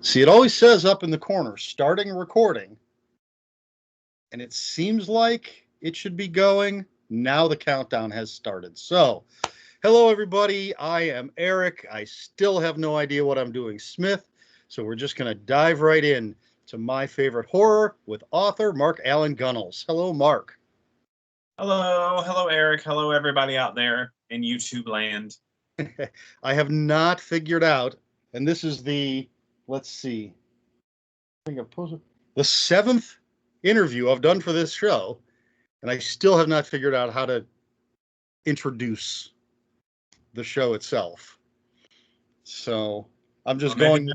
See, it always says up in the corner, starting recording. And it seems like it should be going. Now the countdown has started. So, hello, everybody. I am Eric. I still have no idea what I'm doing, Smith. So we're just going to dive right in to my favorite horror with author Mark Allan Gunnells. Hello, Mark. Hello, Eric. Hello, everybody out there in YouTube land. I have not figured out, and this is the, let's see, I think I've posted the 7th interview I've done for this show, and I still have not figured out how to introduce the show itself. So I'm just going.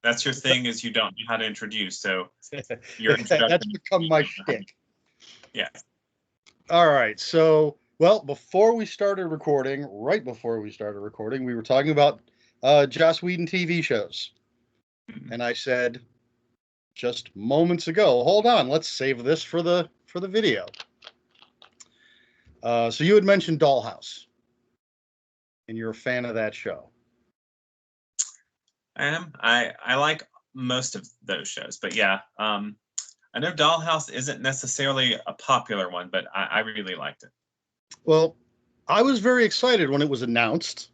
That's your thing, is you don't know how to introduce. So your introduction. That's become my shtick. Yeah. All right. So, well, before we started recording, right before we started recording, we were talking about Joss Whedon TV shows. Mm-hmm. And I said just moments ago, hold on, let's save this for the video. So you had mentioned Dollhouse, and you're a fan of that show. I am. I like most of those shows, but yeah, I know Dollhouse isn't necessarily a popular one, but I really liked it. Well, I was very excited when it was announced,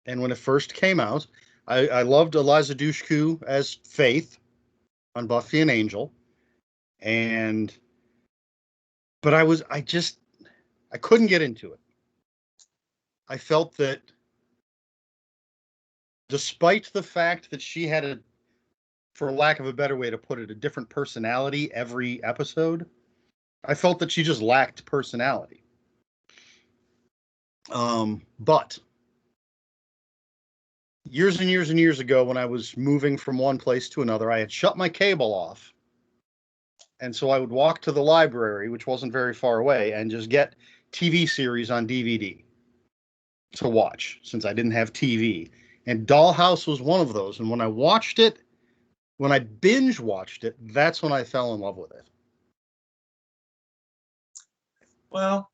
and when it first came out. I loved Eliza Dushku as Faith on Buffy and Angel, but I couldn't get into it. I felt that despite the fact that she had for lack of a better way to put it, a different personality every episode, I felt that she just lacked personality. But years and years and years ago, when I was moving from one place to another, I had shut my cable off. And so I would walk to the library, which wasn't very far away, and just get TV series on DVD to watch, since I didn't have TV. And Dollhouse was one of those. And when I binge watched it, that's when I fell in love with it. Well,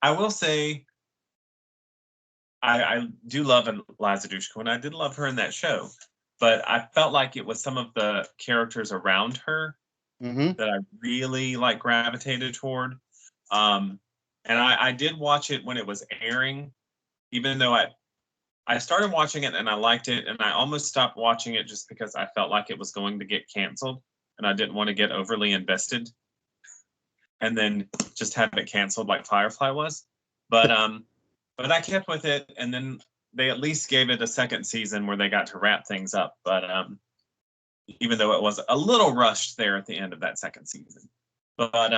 I will say I do love Eliza Dushku, and I did love her in that show. But I felt like it was some of the characters around her that I really gravitated toward. And I did watch it when it was airing, even though I started watching it and I liked it, and I almost stopped watching it just because I felt like it was going to get canceled, and I didn't want to get overly invested and then just have it canceled like Firefly was. But I kept with it, and then they at least gave it a second season where they got to wrap things up. But even though it was a little rushed there at the end of that second season. But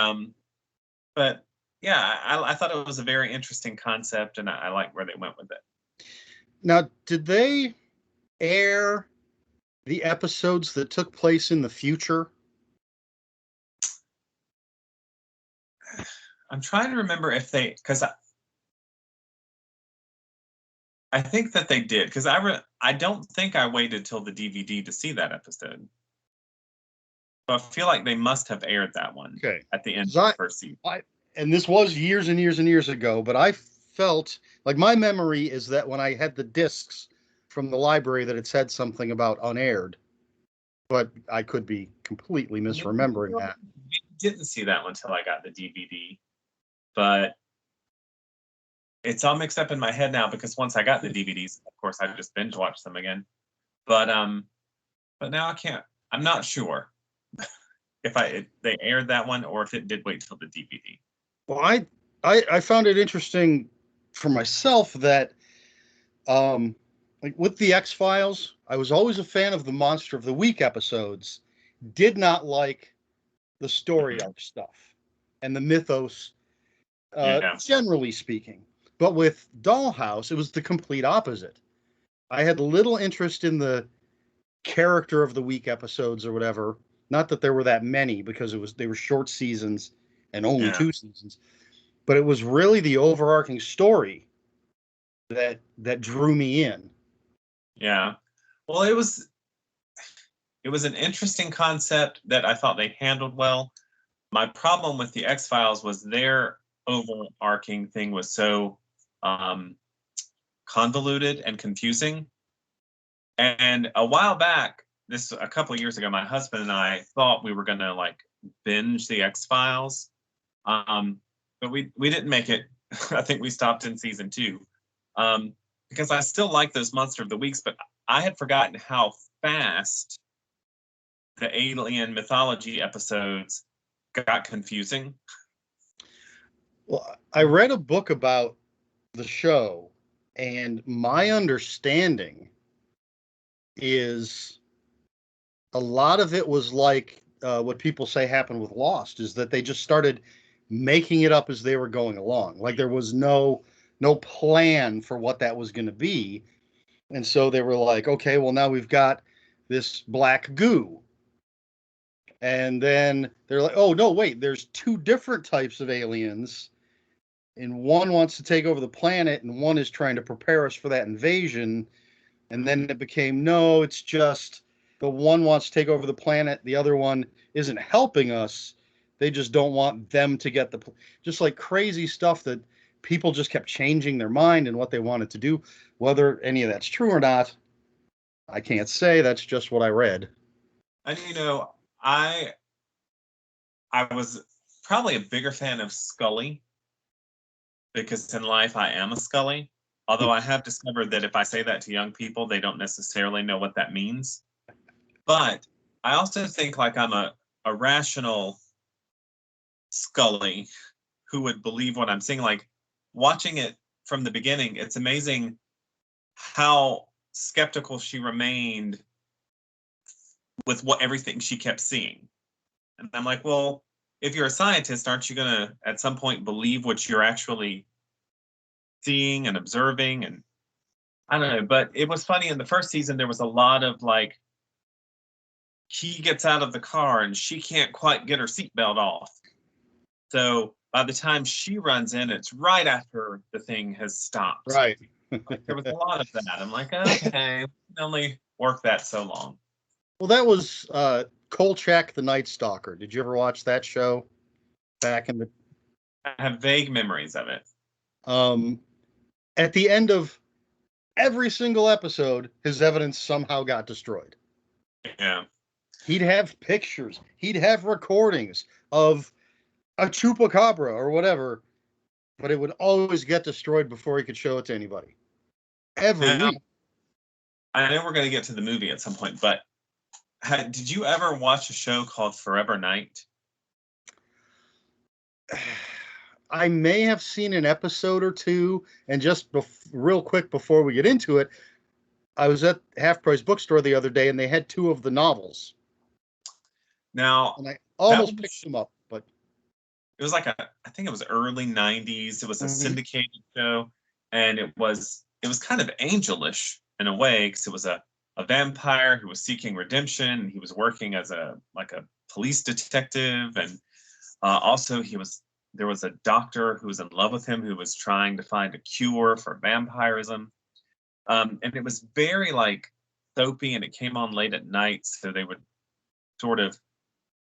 yeah, I thought it was a very interesting concept, and I like where they went with it. Now, did they air the episodes that took place in the future? I'm trying to remember if because I think that they did, because I don't think I waited till the DVD to see that episode. So I feel like they must have aired that one at the end of the first season. And this was years and years and years ago, but I felt like my memory is that when I had the discs from the library that it said something about unaired, but I could be completely misremembering that. I didn't see that one until I got the DVD, but it's all mixed up in my head now, because once I got the DVDs, of course, I just binge watched them again. But now I can't. I'm not sure if they aired that one or if it did wait till the DVD. Well, I found it interesting for myself that, with the X-Files, I was always a fan of the Monster of the Week episodes. Did not like the story arc stuff and the mythos, generally speaking. But with Dollhouse, it was the complete opposite. I had little interest in the character of the week episodes or whatever. Not that there were that many, because they were short seasons and only 2 seasons. But it was really the overarching story that drew me in. Yeah. Well, it was an interesting concept that I thought they handled well. My problem with the X-Files was their overarching thing was so convoluted and confusing And a while back, a couple of years ago, my husband and I thought we were gonna like binge the X-Files. But we didn't make it. I think we stopped in season 2. Because I still like those Monster of the Weeks, but I had forgotten how fast the alien mythology episodes got confusing. Well, I read a book about the show, and my understanding is a lot of it was like what people say happened with Lost, is that they just started making it up as they were going along. Like there was no plan for what that was going to be. And so they were like, okay, well, now we've got this black goo. And then they're like, oh, no, wait, there's 2 different types of aliens. And one wants to take over the planet, and one is trying to prepare us for that invasion. And then it became, no, it's just the one wants to take over the planet. The other one isn't helping us. They just don't want them to get just like crazy stuff that people just kept changing their mind and what they wanted to do. Whether any of that's true or not, I can't say. That's just what I read. And I was probably a bigger fan of Scully, because in life I am a Scully. Although I have discovered that if I say that to young people, they don't necessarily know what that means. But I also think like I'm a rational Scully who would believe what I'm saying. Like watching it from the beginning, it's amazing how skeptical she remained with everything she kept seeing. And I'm like, well, if you're a scientist, aren't you going to at some point believe what you're actually seeing and observing? And I don't know, but it was funny in the first season, there was a lot of like, he gets out of the car and she can't quite get her seatbelt off. So by the time she runs in, it's right after the thing has stopped. Right. Like, there was a lot of that. I'm like, okay, we can only work that so long. Well, that was Kolchak the Night Stalker. Did you ever watch that show back in the... I have vague memories of it. At the end of every single episode, his evidence somehow got destroyed. Yeah. He'd have pictures. He'd have recordings of a chupacabra or whatever, but it would always get destroyed before he could show it to anybody. Every week. I know we're going to get to the movie at some point, but did you ever watch a show called Forever Night? I may have seen an episode or two, and just real quick before we get into it, I was at Half Price Bookstore the other day, and they had 2 of the novels. Now, and I almost picked them up, but it was like I think it was early 90s. It was a syndicated show, and it was kind of angelish in a way, because it was a vampire who was seeking redemption, and he was working as a police detective, and also there was a doctor who was in love with him who was trying to find a cure for vampirism. And it was very like soapy, and it came on late at night, so they would sort of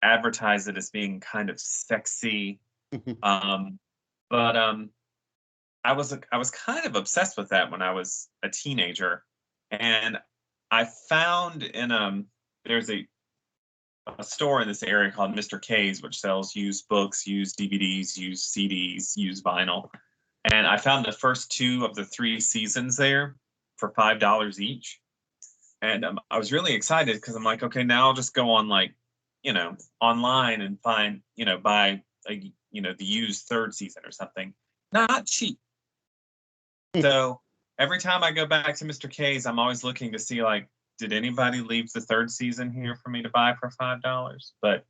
advertise it as being kind of sexy. But I was kind of obsessed with that when I was a teenager, and I found in there's a store in this area called Mr. K's, which sells used books, used DVDs, used CDs, used vinyl. And I found the first 2 of the 3 seasons there for $5 each. And I was really excited, because I'm like, okay, now I'll just go on online and find, buy the used 3rd season or something. Not cheap. So every time I go back to Mr. K's, I'm always looking to see, like, did anybody leave the 3rd season here for me to buy for $5? But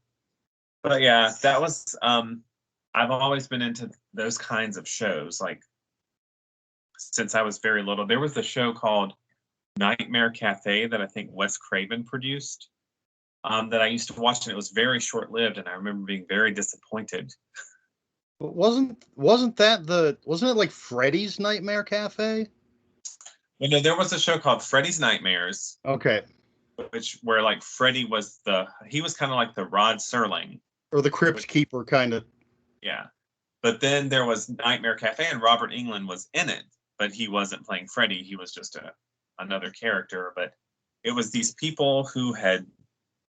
yeah, that was I've always been into those kinds of shows, like, since I was very little. There was a show called Nightmare Cafe that I think Wes Craven produced, that I used to watch, and it was very short-lived, and I remember being very disappointed. But wasn't it like Freddy's Nightmare Cafe? No, there was a show called Freddy's Nightmares. Okay. Where like Freddy was he was kind of like the Rod Serling. Or the Crypt Keeper kind of. Yeah. But then there was Nightmare Cafe, and Robert Englund was in it, but he wasn't playing Freddy. He was just another character. But it was these people who had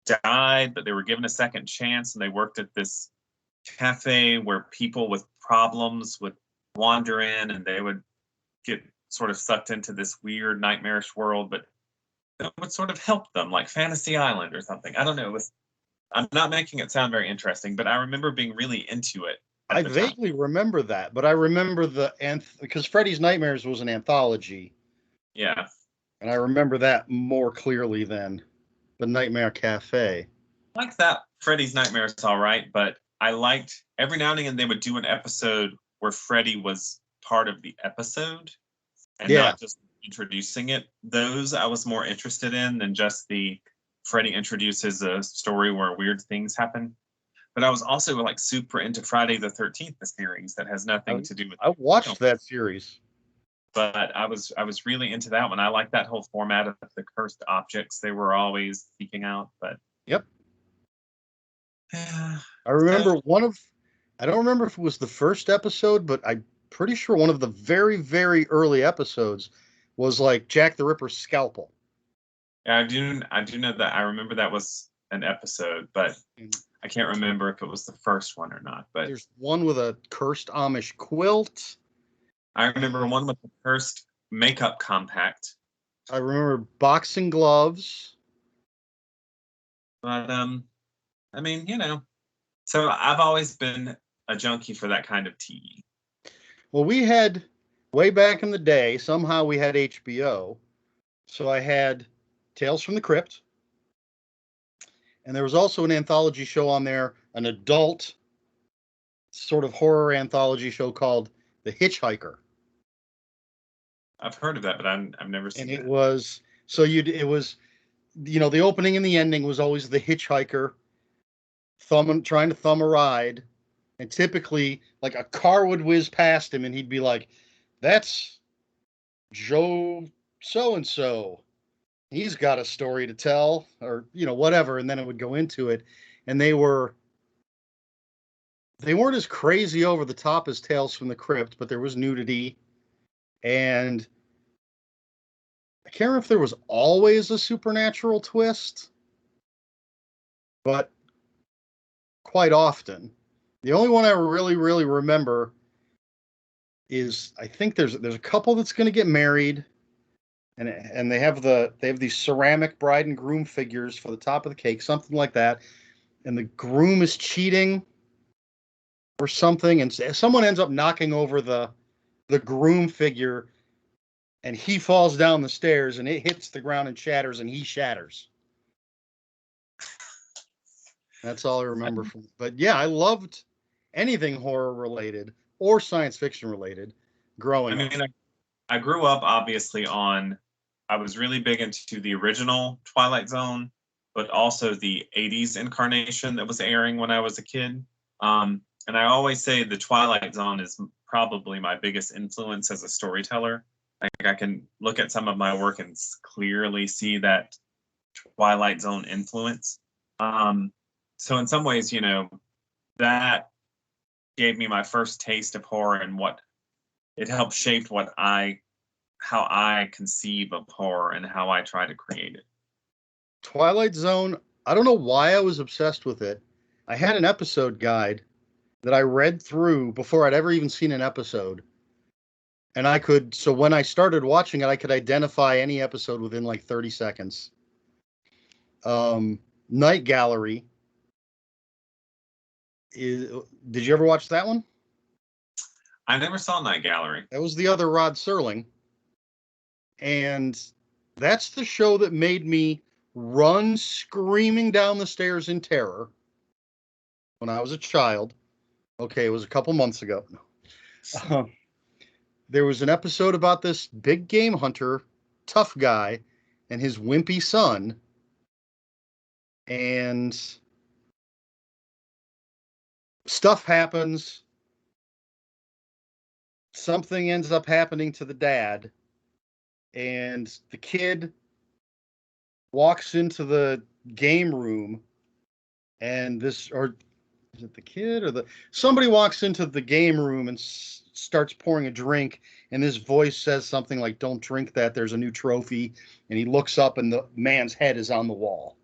died, but they were given a second chance, and they worked at this cafe where people with problems would wander in, and they would get sort of sucked into this weird nightmarish world, but that would sort of help them, like Fantasy Island or something. I don't know. I'm not making it sound very interesting, but I remember being really into it. I vaguely remember that, but I remember because Freddy's Nightmares was an anthology. Yeah. And I remember that more clearly than the Nightmare Cafe. I like that Freddy's Nightmares, all right, but I liked every now and again they would do an episode where Freddy was part of the episode and not just introducing it. Those I was more interested in than just the Freddy introduces a story where weird things happen. But I was also like super into Friday the 13th, the series that has nothing to do with. I watched that series, but I was really into that one. I like that whole format of the cursed objects they were always seeking out. But yep, I remember I don't remember if it was the first episode, but I'm pretty sure one of the very, very early episodes was like Jack the Ripper's scalpel. Yeah, I do know that. I remember that was an episode, but I can't remember if it was the first one or not. But there's one with a cursed Amish quilt. I remember one with the cursed makeup compact. I remember boxing gloves. But I mean, so I've always been a junkie for that kind of TV. Well, we had way back in the day, somehow we had HBO. So I had Tales from the Crypt. And there was also an anthology show on there, an adult sort of horror anthology show called The Hitchhiker. I've heard of that, but I've never seen it. And it was the opening and the ending was always the hitchhiker trying to thumb a ride, and typically like a car would whiz past him and he'd be like, "That's Joe so and so. He's got a story to tell," or whatever, and then it would go into it. And they weren't as crazy over the top as Tales from the Crypt, but there was nudity, and I can't remember if there was always a supernatural twist, but quite often. The only one I really, really remember is I think there's a couple that's going to get married, and they have these ceramic bride and groom figures for the top of the cake, something like that, and the groom is cheating or something, and someone ends up knocking over the groom figure, and he falls down the stairs, and it hits the ground and shatters, and he shatters. That's all I remember from. But yeah, I loved anything horror related or science fiction related growing up. I grew up obviously I was really big into the original Twilight Zone, but also the 80s incarnation that was airing when I was a kid. And I always say the Twilight Zone is probably my biggest influence as a storyteller. Like I can look at some of my work and clearly see that Twilight Zone influence. So in some ways, that gave me my first taste of horror, and what it helped shape how I conceive of horror and how I try to create it. Twilight Zone, I don't know why I was obsessed with it. I had an episode guide that I read through before I'd ever even seen an episode. And so when I started watching it, I could identify any episode within like 30 seconds. Night Gallery. Did you ever watch that one? I never saw Night Gallery. That was the other Rod Serling. And that's the show that made me run screaming down the stairs in terror when I was a child. Okay, it was a couple months ago. There was an episode about this big game hunter, tough guy, and his wimpy son. And stuff happens. Something ends up happening to the dad. And the kid walks into the game room, and or is it the kid or somebody walks into the game room and starts pouring a drink, and this voice says something like, "Don't drink that, there's a new trophy." And he looks up, and the man's head is on the wall,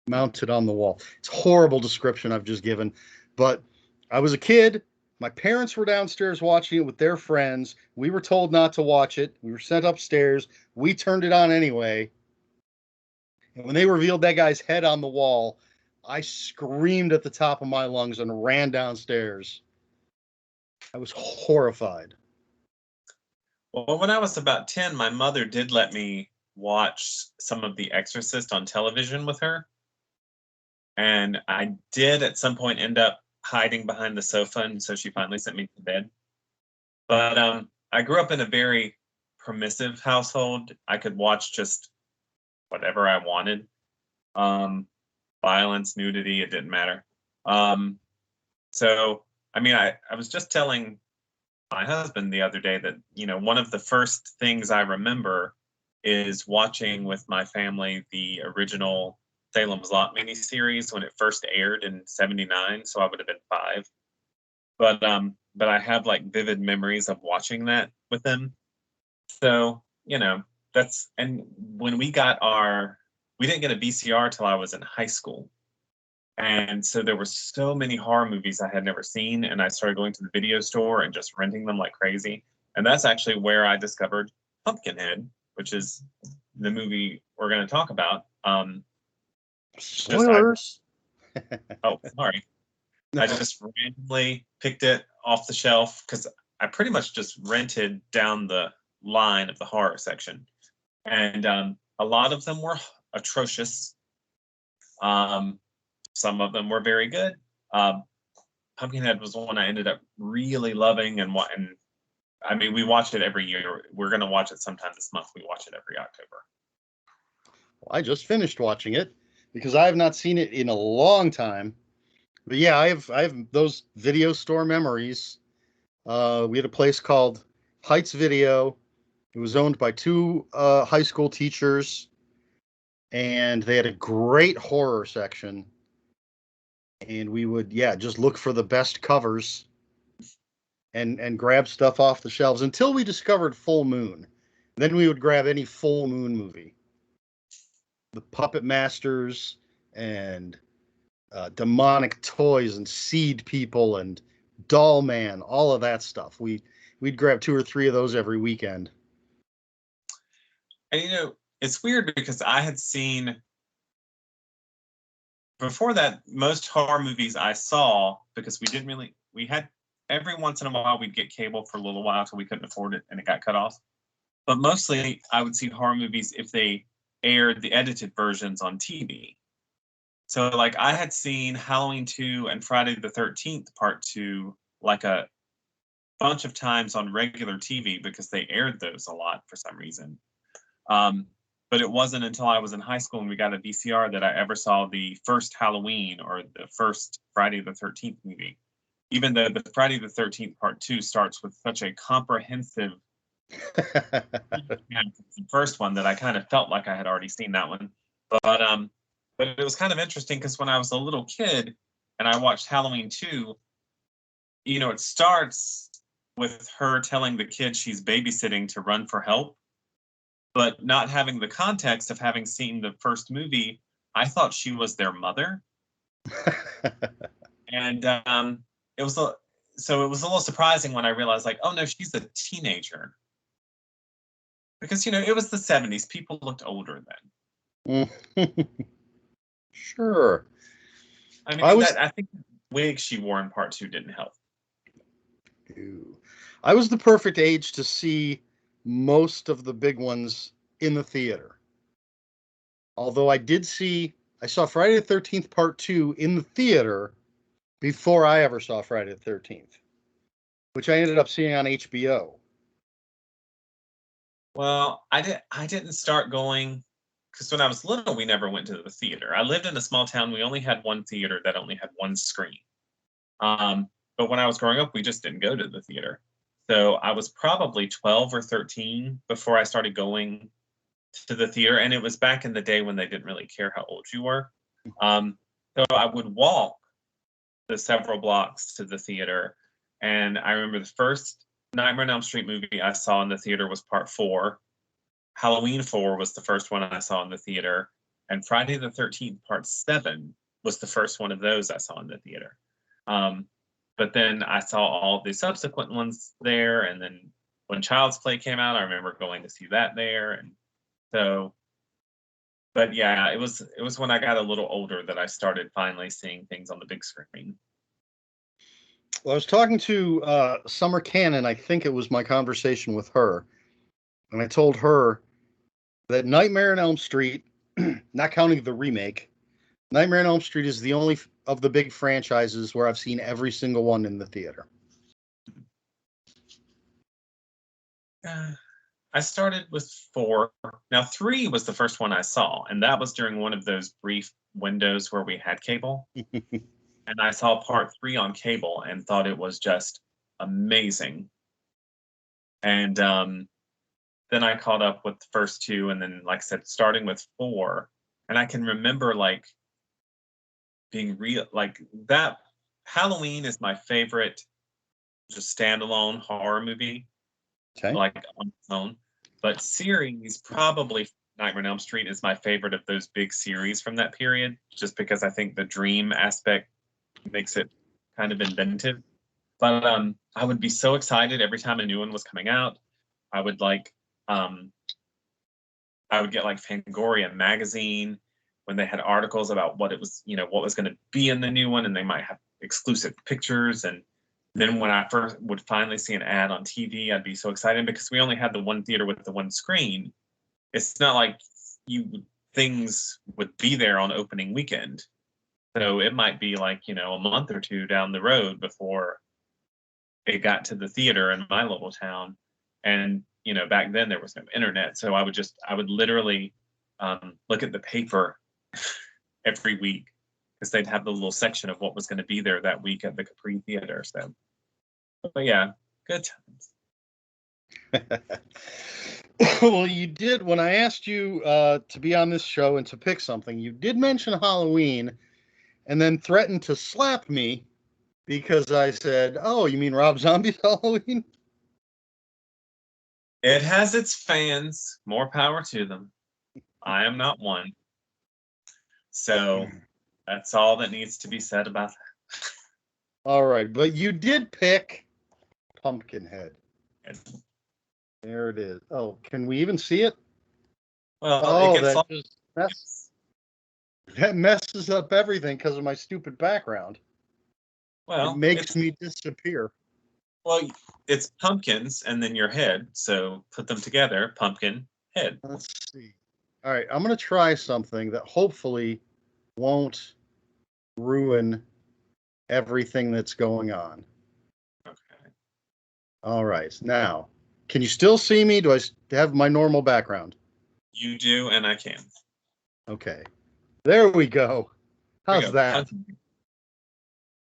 mounted on the wall. It's a horrible description I've just given, but I was a kid. My parents were downstairs watching it with their friends. We were told not to watch it. We were sent upstairs. We turned it on anyway. And when they revealed that guy's head on the wall, I screamed at the top of my lungs and ran downstairs. I was horrified. Well, when I was about 10, my mother did let me watch some of The Exorcist on television with her. And I did at some point end up hiding behind the sofa, and so she finally sent me to bed. But I grew up in a very permissive household. I could watch just whatever I wanted. Violence, nudity, it didn't matter. So, I mean, I was just telling my husband the other day that, one of the first things I remember is watching with my family the original Salem's Lot miniseries when it first aired in '79. So I would have been 5. But I have like vivid memories of watching that with them. So, and when we didn't get a VCR till I was in high school. And so there were so many horror movies I had never seen, and I started going to the video store and just renting them like crazy. And that's actually where I discovered Pumpkinhead, which is the movie we're going to talk about. Spoilers. Oh, sorry. I just randomly picked it off the shelf because I pretty much just rented down the line of the horror section. And a lot of them were atrocious. Some of them were very good. Pumpkinhead was the one I ended up really loving, and I mean, we watch it every year. We're going to watch it sometime this month. We watch it every October. Well, I just finished watching it because I have not seen it in a long time. But yeah, I have those video store memories. We had a place called Heights Video. It was owned by 2 high school teachers, and they had a great horror section. And we would, just look for the best covers and grab stuff off the shelves until we discovered Full Moon. Then we would grab any Full Moon movie. The Puppet Masters and Demonic Toys and Seed People and Doll Man, all of that stuff. We'd grab 2 or 3 of those every weekend. And it's weird because I had seen before that most horror movies I saw, because we had every once in a while we'd get cable for a little while till we couldn't afford it and it got cut off. But mostly I would see horror movies if they aired the edited versions on TV. So like I had seen Halloween 2 and Friday the 13th Part 2 like a bunch of times on regular TV because they aired those a lot for some reason. But it wasn't until I was in high school and we got a VCR that I ever saw the first Halloween or the first Friday the 13th movie. Even though the Friday the 13th Part 2 starts with such a comprehensive the first one that I kind of felt like I had already seen that one. But it was kind of interesting because when I was a little kid and I watched Halloween 2, it starts with her telling the kid she's babysitting to run for help. But not having the context of having seen the first movie, I thought she was their mother. And it was a little surprising when I realized, like, oh no, she's a teenager. Because it was the 70s. People looked older then. Sure. I mean, I think the wig she wore in Part 2 didn't help. I was the perfect age to see most of the big ones in the theater. Although I saw Friday the 13th Part 2 in the theater before I ever saw Friday the 13th, which I ended up seeing on HBO. Well, I didn't start going because when I was little, we never went to the theater. I lived in a small town. We only had one theater that only had one screen. But when I was growing up, we just didn't go to the theater. So I was probably 12 or 13 before I started going to the theater. And it was back in the day when they didn't really care how old you were. So I would walk the several blocks to the theater. And I remember the first Nightmare on Elm Street movie I saw in the theater was part 4. Halloween 4 was the first one I saw in the theater. And Friday the 13th, part 7 was the first one of those I saw in the theater. But then I saw all the subsequent ones there. And then when Child's Play came out, I remember going to see that there. And so, but yeah, it was when I got a little older that I started finally seeing things on the big screen. Well, I was talking to Summer Cannon. I think it was my conversation with her. And I told her that Nightmare on Elm Street, not counting the remake, Nightmare on Elm Street is the only of the big franchises where I've seen every single one in the theater. I started with 4. Now 3 was the first one I saw, and that was during one of those brief windows where we had cable. And I saw part 3 on cable and thought it was just amazing. And then I caught up with the first 2, and then, like I said, starting with 4. And I can remember, like, being real, like, that Halloween is my favorite just standalone horror movie. Okay. Like, on its own. But series, probably Nightmare on Elm Street is my favorite of those big series from that period, just because I think the dream aspect makes it kind of inventive. But I would be so excited every time a new one was coming out. I would get like Fangoria magazine when they had articles about what it was, what was going to be in the new one, and they might have exclusive pictures. And then when I first would finally see an ad on TV, I'd be so excited because we only had the one theater with the one screen. It's not like things would be there on opening weekend. So it might be like, a month or 2 down the road before it got to the theater in my little town. And, back then there was no internet. So I would literally look at the paper every week because they'd have the little section of what was going to be there that week at the Capri Theater. So, but yeah, good times. Well, you did, when I asked you to be on this show and to pick something, you did mention Halloween and then threatened to slap me because I said, "Oh, you mean Rob Zombie's Halloween?" It has its fans. More power to them. I am not one. So that's all that needs to be said about that. All right, but you did pick Pumpkinhead. There it is. Oh, can we even see it? Well, that messes up everything because of my stupid background. Well, it makes me disappear. Well, it's pumpkins and then your head. So put them together, pumpkin head. Let's see. All right, I'm going to try something that hopefully won't ruin everything that's going on. Okay. All right. Now, can you still see me? Do I have my normal background? You do, and I can. Okay. There we go. How's that?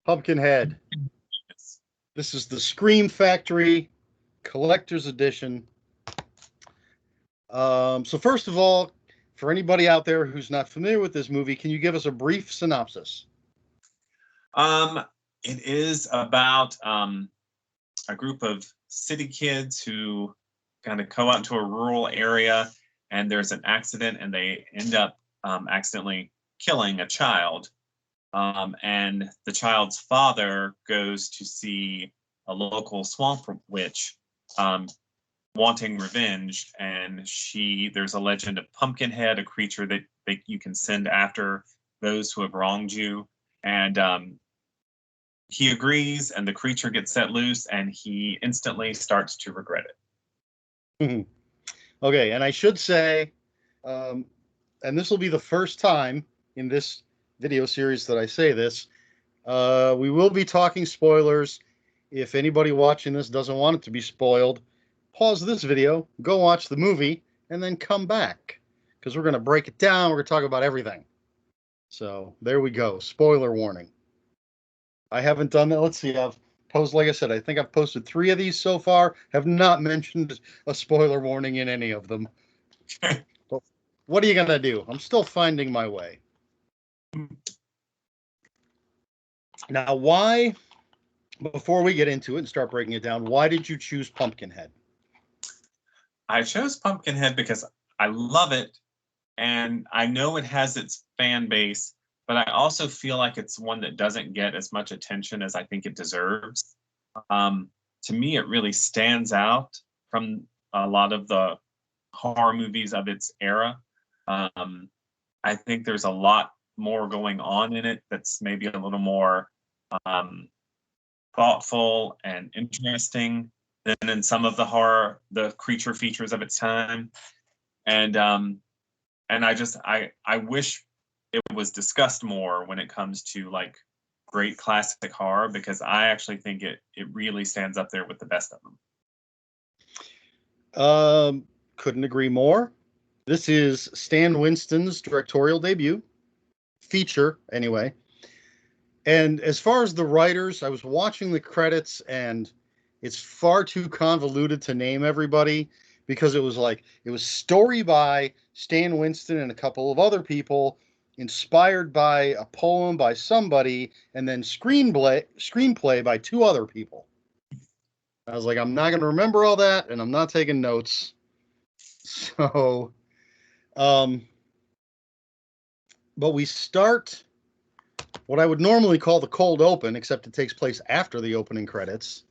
Pumpkinhead. Yes. This is the Scream Factory Collector's Edition. So first of all, for anybody out there who's not familiar with this movie, can you give us a brief synopsis? It is about a group of city kids who kind of go out into a rural area, and there's an accident, and they end up accidentally killing a child. And the child's father goes to see a local swamp witch wanting revenge, and there's a legend of Pumpkinhead, a creature that you can send after those who have wronged you. And he agrees, and the creature gets set loose, and he instantly starts to regret it. Okay, and I should say, and this will be the first time in this video series that I say this, we will be talking spoilers. If anybody watching this doesn't want it to be spoiled, pause this video, go watch the movie, and then come back, because we're going to break it down. We're going to talk about everything. So there we go. Spoiler warning. I haven't done that. Let's see. I've posted, like I said, I think I've posted 3 of these so far. Have not mentioned a spoiler warning in any of them. But what are you going to do? I'm still finding my way. Now, why before we get into it and start breaking it down, why did you choose Pumpkinhead? I chose Pumpkinhead because I love it, and I know it has its fan base, but I also feel like it's one that doesn't get as much attention as I think it deserves. To me, it really stands out from a lot of the horror movies of its era. I think there's a lot more going on in it that's maybe a little more thoughtful and interesting than in some of the creature features of its time. And I wish it was discussed more when it comes to like great classic horror, because I actually think it really stands up there with the best of them. Couldn't agree more. This is Stan Winston's directorial debut, feature anyway. And as far as the writers, I was watching the credits, and it's far too convoluted to name everybody, because it was story by Stan Winston and a couple of other people, inspired by a poem by somebody, and then screenplay by two other people. I was like, I'm not going to remember all that, and I'm not taking notes. So, but we start what I would normally call the cold open, except it takes place after the opening credits.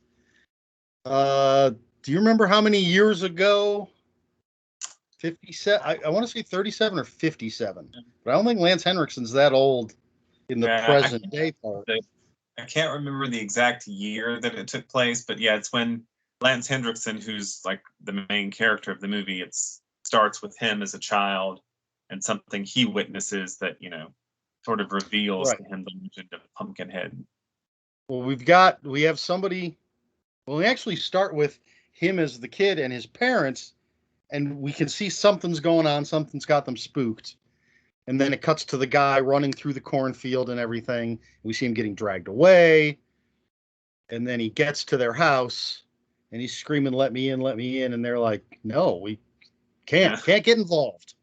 Do you remember how many years ago? 57. I want to say 37 or 57, but I don't think Lance Henriksen's that old in the present day part. I can't remember the exact year that it took place, but yeah, it's when Lance Henriksen, who's like the main character of the movie, it starts with him as a child and something he witnesses that, sort of reveals to him the legend of Pumpkinhead. Well, we have somebody. Well, we actually start with him as the kid and his parents, and we can see something's going on. Something's got them spooked. And then it cuts to the guy running through the cornfield and everything. We see him getting dragged away. And then he gets to their house, and he's screaming, "Let me in, let me in." And they're like, "No, we can't get involved."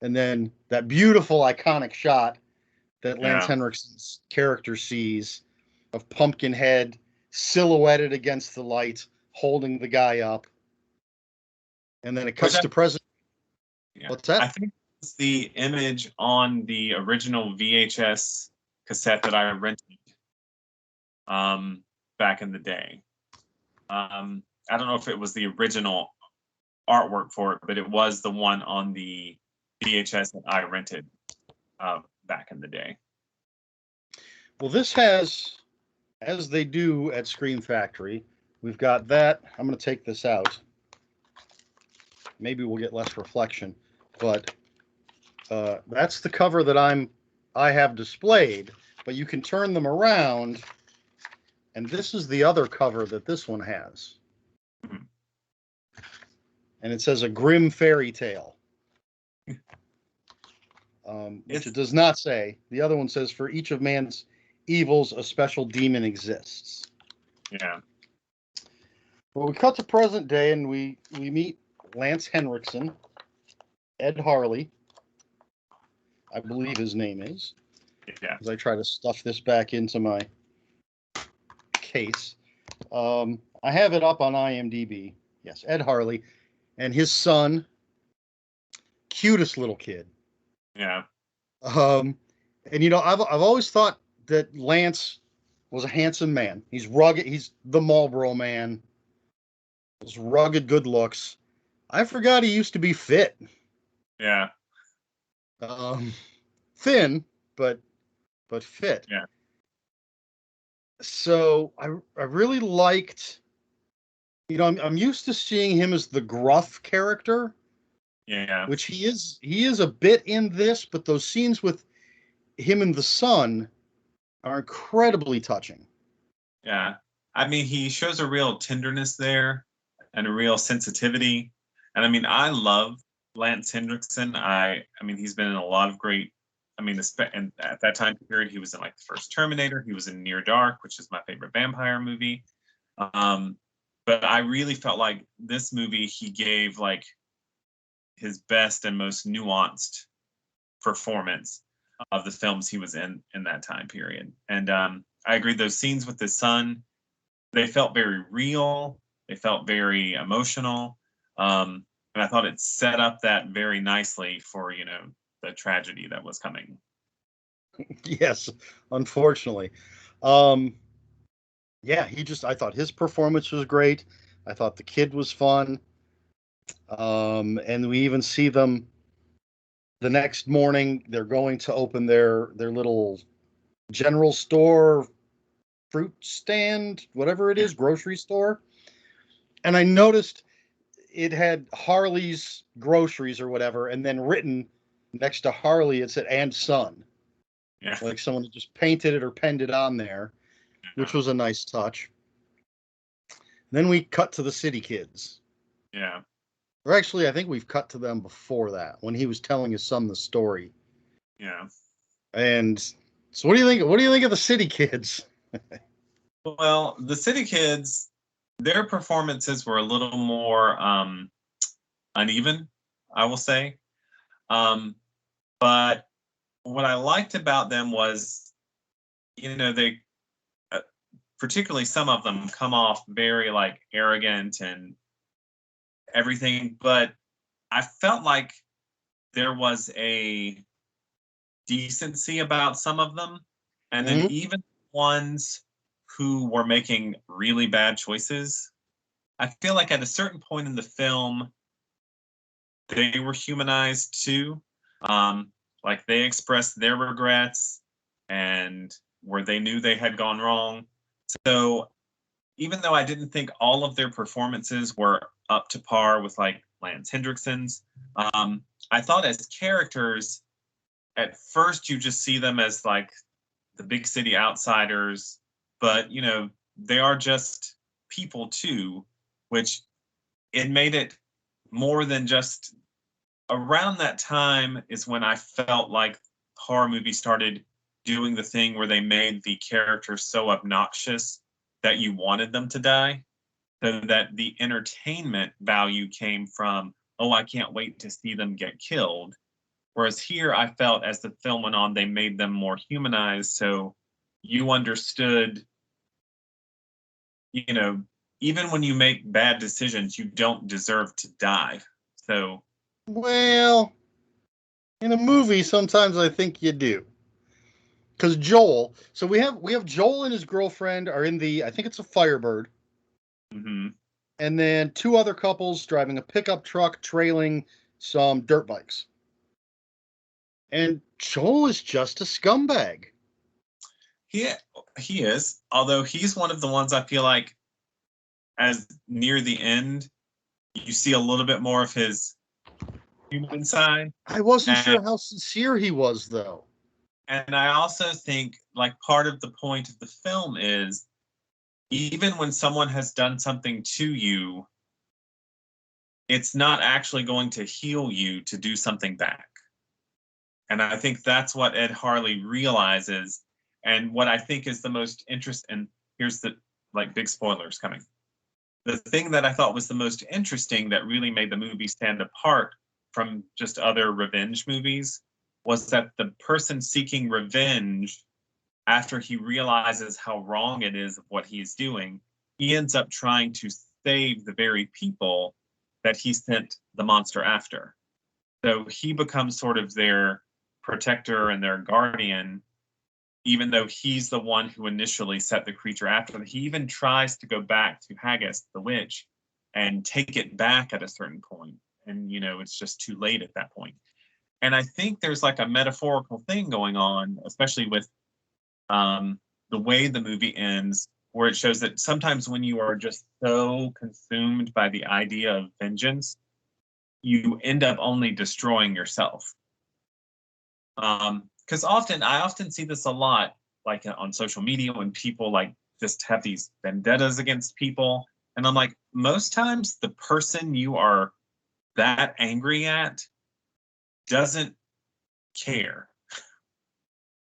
And then that beautiful, iconic shot that Lance Henriksen's character sees of Pumpkinhead silhouetted against the light, holding the guy up. And then it cuts to present. Yeah. What's that? I think it's the image on the original VHS cassette that I rented back in the day. I don't know if it was the original artwork for it, but it was the one on the VHS that I rented back in the day. Well, this has, as they do at Scream Factory, we've got that. I'm going to take this out. Maybe we'll get less reflection, but that's the cover that I have displayed. But you can turn them around, and this is the other cover that this one has. Mm-hmm. And it says "A Grim Fairy Tale," which it does not say. The other one says, "For each of man's evils, a special demon exists." Yeah. Well, we cut to present day, and we meet Lance Henriksen, Ed Harley, I believe his name is. Yeah. As I try to stuff this back into my case. I have it up on IMDb. Yes, Ed Harley and his son, cutest little kid. Yeah. And I've always thought that Lance was a handsome man. He's rugged. He's the Marlboro man. His rugged good looks. I forgot he used to be fit. Yeah. Thin, but fit. Yeah. So I really liked. I'm used to seeing him as the gruff character. Yeah. Which he is. He is a bit in this, but those scenes with him and the son are incredibly touching. Yeah. I mean, he shows a real tenderness there and a real sensitivity. And I mean, I love Lance Henriksen. I mean, he's been in a lot of great, and at that time period, he was in like the first Terminator. He was in Near Dark, which is my favorite vampire movie. But I really felt like this movie, he gave like his best and most nuanced performance of the films he was in that time period. And I agree, those scenes with his son they felt very real. They felt very emotional. And I thought it set up that very nicely for, the tragedy that was coming. Yes, unfortunately. Yeah, I thought his performance was great. I thought the kid was fun. And we even see them the next morning. They're going to open their little general store, fruit stand, whatever it is, grocery store. And I noticed it had Harley's groceries or whatever, and then written next to Harley, it said "and son." Yeah. Like someone had just painted it or penned it on there, which was a nice touch. Then we cut to the city kids. Yeah. Or actually, I think we've cut to them before that, when he was telling his son the story. Yeah. And so, what do you think? What do you think of the city kids? Well, the city kids, their performances were a little more uneven, I will say. But what I liked about them was, they, particularly some of them, come off very like arrogant and everything. But I felt like there was a decency about some of them, and then even ones who were making really bad choices, I feel like at a certain point in the film they were humanized too. Like they expressed their regrets and where they knew they had gone wrong. So even though I didn't think all of their performances were up to par with like Lance Hendrickson's, I thought as characters, at first you just see them as like the big city outsiders, but they are just people too, which it made it more than just. Around that time is when I felt like horror movies started doing the thing where they made the characters so obnoxious that you wanted them to die, so that the entertainment value came from, oh, I can't wait to see them get killed. Whereas here, I felt as the film went on, they made them more humanized. So you understood, even when you make bad decisions, you don't deserve to die. So, Well, in a movie, sometimes I think you do. Because Joel, so we have Joel and his girlfriend are in I think it's a Firebird, and then two other couples driving a pickup truck trailing some dirt bikes. And Joel is just a scumbag. He is, although he's one of the ones I feel like, as near the end, you see a little bit more of his human side. I wasn't sure how sincere he was, though. And I also think, like, part of the point of the film is, even when someone has done something to you, it's not actually going to heal you to do something back. And I think that's what Ed Harley realizes. And what I think is the most interesting, and here's the like big spoilers coming. The thing that I thought was the most interesting that really made the movie stand apart from just other revenge movies was that the person seeking revenge, after he realizes how wrong it is of what he's doing, he ends up trying to save the very people that he sent the monster after. So he becomes sort of their protector and their guardian, even though he's the one who initially set the creature after them. He even tries to go back to Haggis, the witch, and take it back at a certain point. And, it's just too late at that point. And I think there's like a metaphorical thing going on, especially with the way the movie ends, where it shows that sometimes when you are just so consumed by the idea of vengeance, you end up only destroying yourself. Because I often see this a lot, like on social media, when people like just have these vendettas against people. And I'm like, most times the person you are that angry at doesn't care.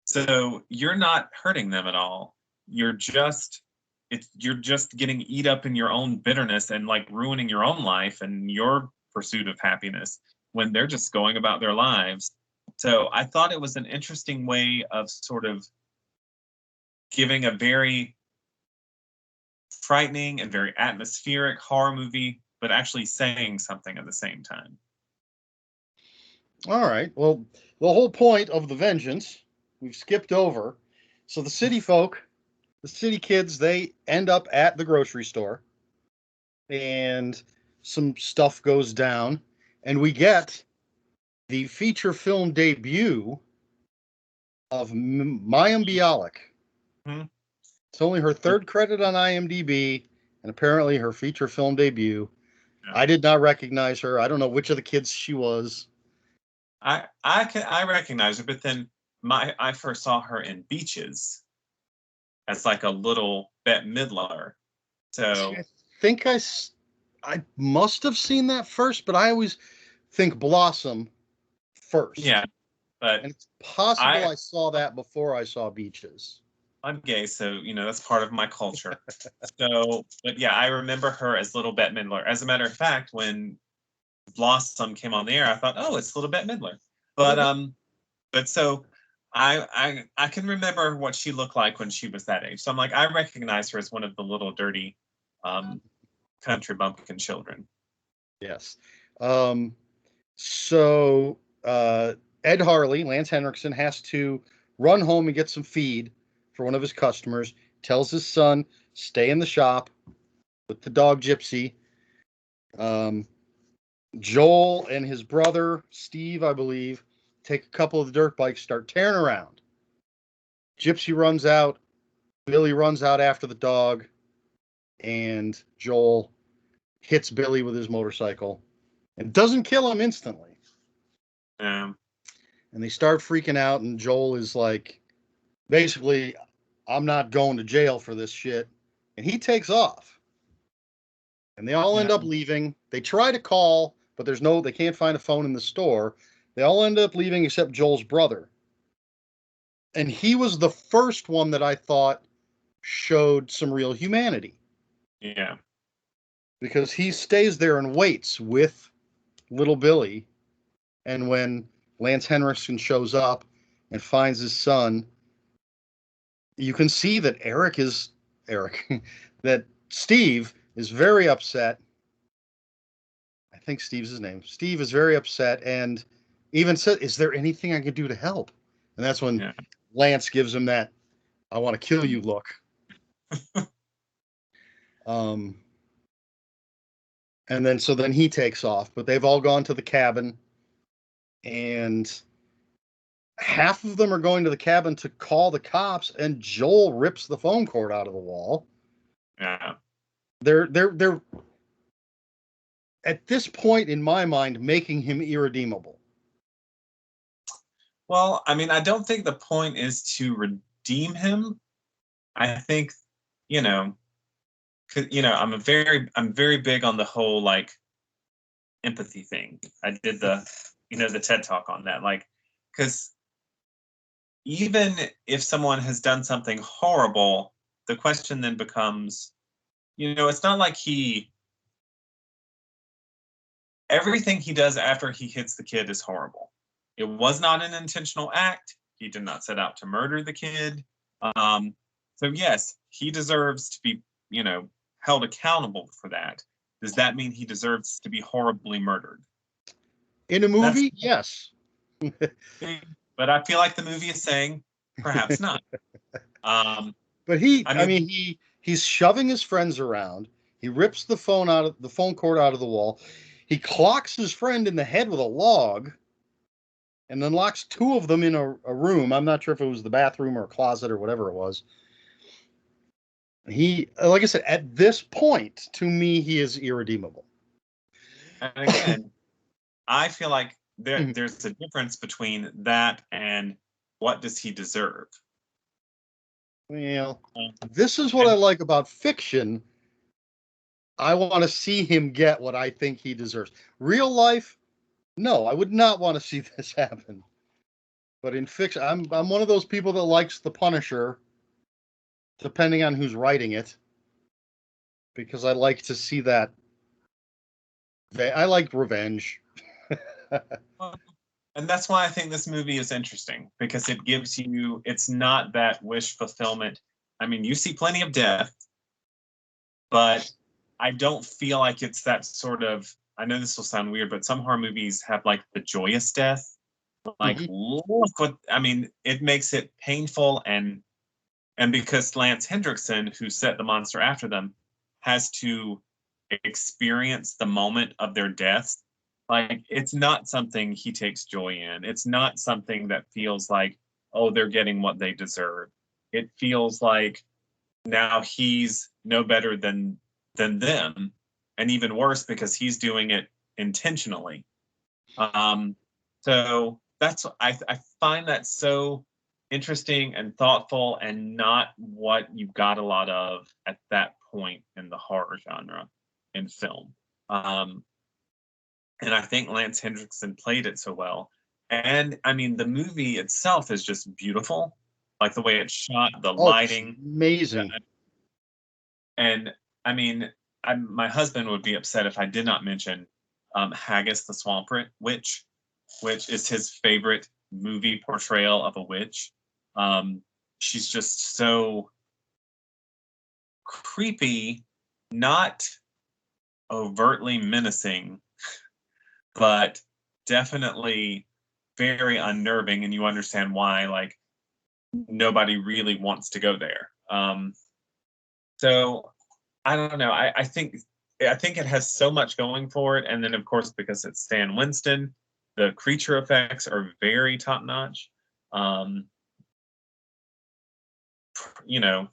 So you're not hurting them at all. You're just getting eat up in your own bitterness and like ruining your own life and your pursuit of happiness when they're just going about their lives. So I thought it was an interesting way of sort of giving a very frightening and very atmospheric horror movie, but actually saying something at the same time. All right. Well, the whole point of The Vengeance, we've skipped over. So the city folk, the city kids, they end up at the grocery store, and some stuff goes down, and we get the feature film debut of Mayim Bialik. Mm-hmm. It's only her third credit on IMDb, and apparently her feature film debut. Yeah. I did not recognize her. I don't know which of the kids she was. I recognize her, but then I first saw her in Beaches as like a little Bette Midler. So I think I must have seen that first, but I always think Blossom first. Yeah, but and it's possible I saw that before I saw Beaches. I'm gay, so that's part of my culture. So, but yeah, I remember her as little Bette Midler. As a matter of fact, when Blossom came on the air, I thought, oh, it's little Bette Midler. But so I can remember what she looked like when she was that age. So I'm like, I recognize her as one of the little dirty country bumpkin children. Yes. So Ed Harley, Lance Henriksen, has to run home and get some feed for one of his customers. Tells his son, stay in the shop with the dog Gypsy. Joel and his brother, Steve, I believe, take a couple of the dirt bikes, start tearing around. Gypsy runs out. Billy runs out after the dog. And Joel hits Billy with his motorcycle and doesn't kill him instantly. Yeah. And they start freaking out, and Joel is like, basically, I'm not going to jail for this shit. And he takes off. And they all end up leaving. They try to call, but they can't find a phone in the store. They all end up leaving except Joel's brother. And he was the first one that I thought showed some real humanity. Yeah. Because he stays there and waits with little Billy. And when Lance Henriksen shows up and finds his son, you can see that that Steve is very upset. I think Steve's his name. Steve is very upset and even said, is there anything I could do to help? And that's when Lance gives him that, I want to kill you look. And then he takes off, but they've all gone to the cabin, and half of them are going to the cabin to call the cops, and Joel rips the phone cord out of the wall. Yeah. They're at this point in my mind making him irredeemable. Well, I mean, I don't think the point is to redeem him. I think, I'm very big on the whole like empathy thing. I did the TED Talk on that, like, because even if someone has done something horrible, the question then becomes, it's not like everything he does after he hits the kid is horrible. It was not an intentional act. He did not set out to murder the kid. So yes, he deserves to be, held accountable for that. Does that mean he deserves to be horribly murdered? In a movie, yes. But I feel like the movie is saying perhaps not. But he's shoving his friends around. He rips the phone cord out of the wall. He clocks his friend in the head with a log, and then locks two of them in a room. I'm not sure if it was the bathroom or a closet or whatever it was. He, like I said, at this point, to me, he is irredeemable. And again, I feel like there's a difference between that and what does he deserve? Well, this is what I like about fiction. I want to see him get what I think he deserves. Real life, no, I would not want to see this happen. But in fiction, I'm one of those people that likes The Punisher, depending on who's writing it, because I like to see that. I like revenge. And that's why I think this movie is interesting, because it gives you, it's not that wish fulfillment. I mean, you see plenty of death, but I don't feel like it's that sort of. I know this will sound weird, but some horror movies have like the joyous death. Like, look what I mean. It makes it painful, and because Lance Hendrickson, who set the monster after them, has to experience the moment of their deaths. Like, it's not something he takes joy in. It's not something that feels like, oh, they're getting what they deserve. It feels like now he's no better than them, and even worse because he's doing it intentionally. So that's I find that so interesting and thoughtful, and not what you got a lot of at that point in the horror genre in film. And I think Lance Hendrickson played it so well. And I mean, the movie itself is just beautiful, like the way it's shot, the lighting, amazing. And I mean, my husband would be upset if I did not mention Haggis, the Swamp Witch, which is his favorite movie portrayal of a witch. She's just so creepy, not overtly menacing, but definitely very unnerving, and you understand why, like, nobody really wants to go there. So I don't know. I think it has so much going for it, and then of course because it's Stan Winston, the creature effects are very top notch. You know,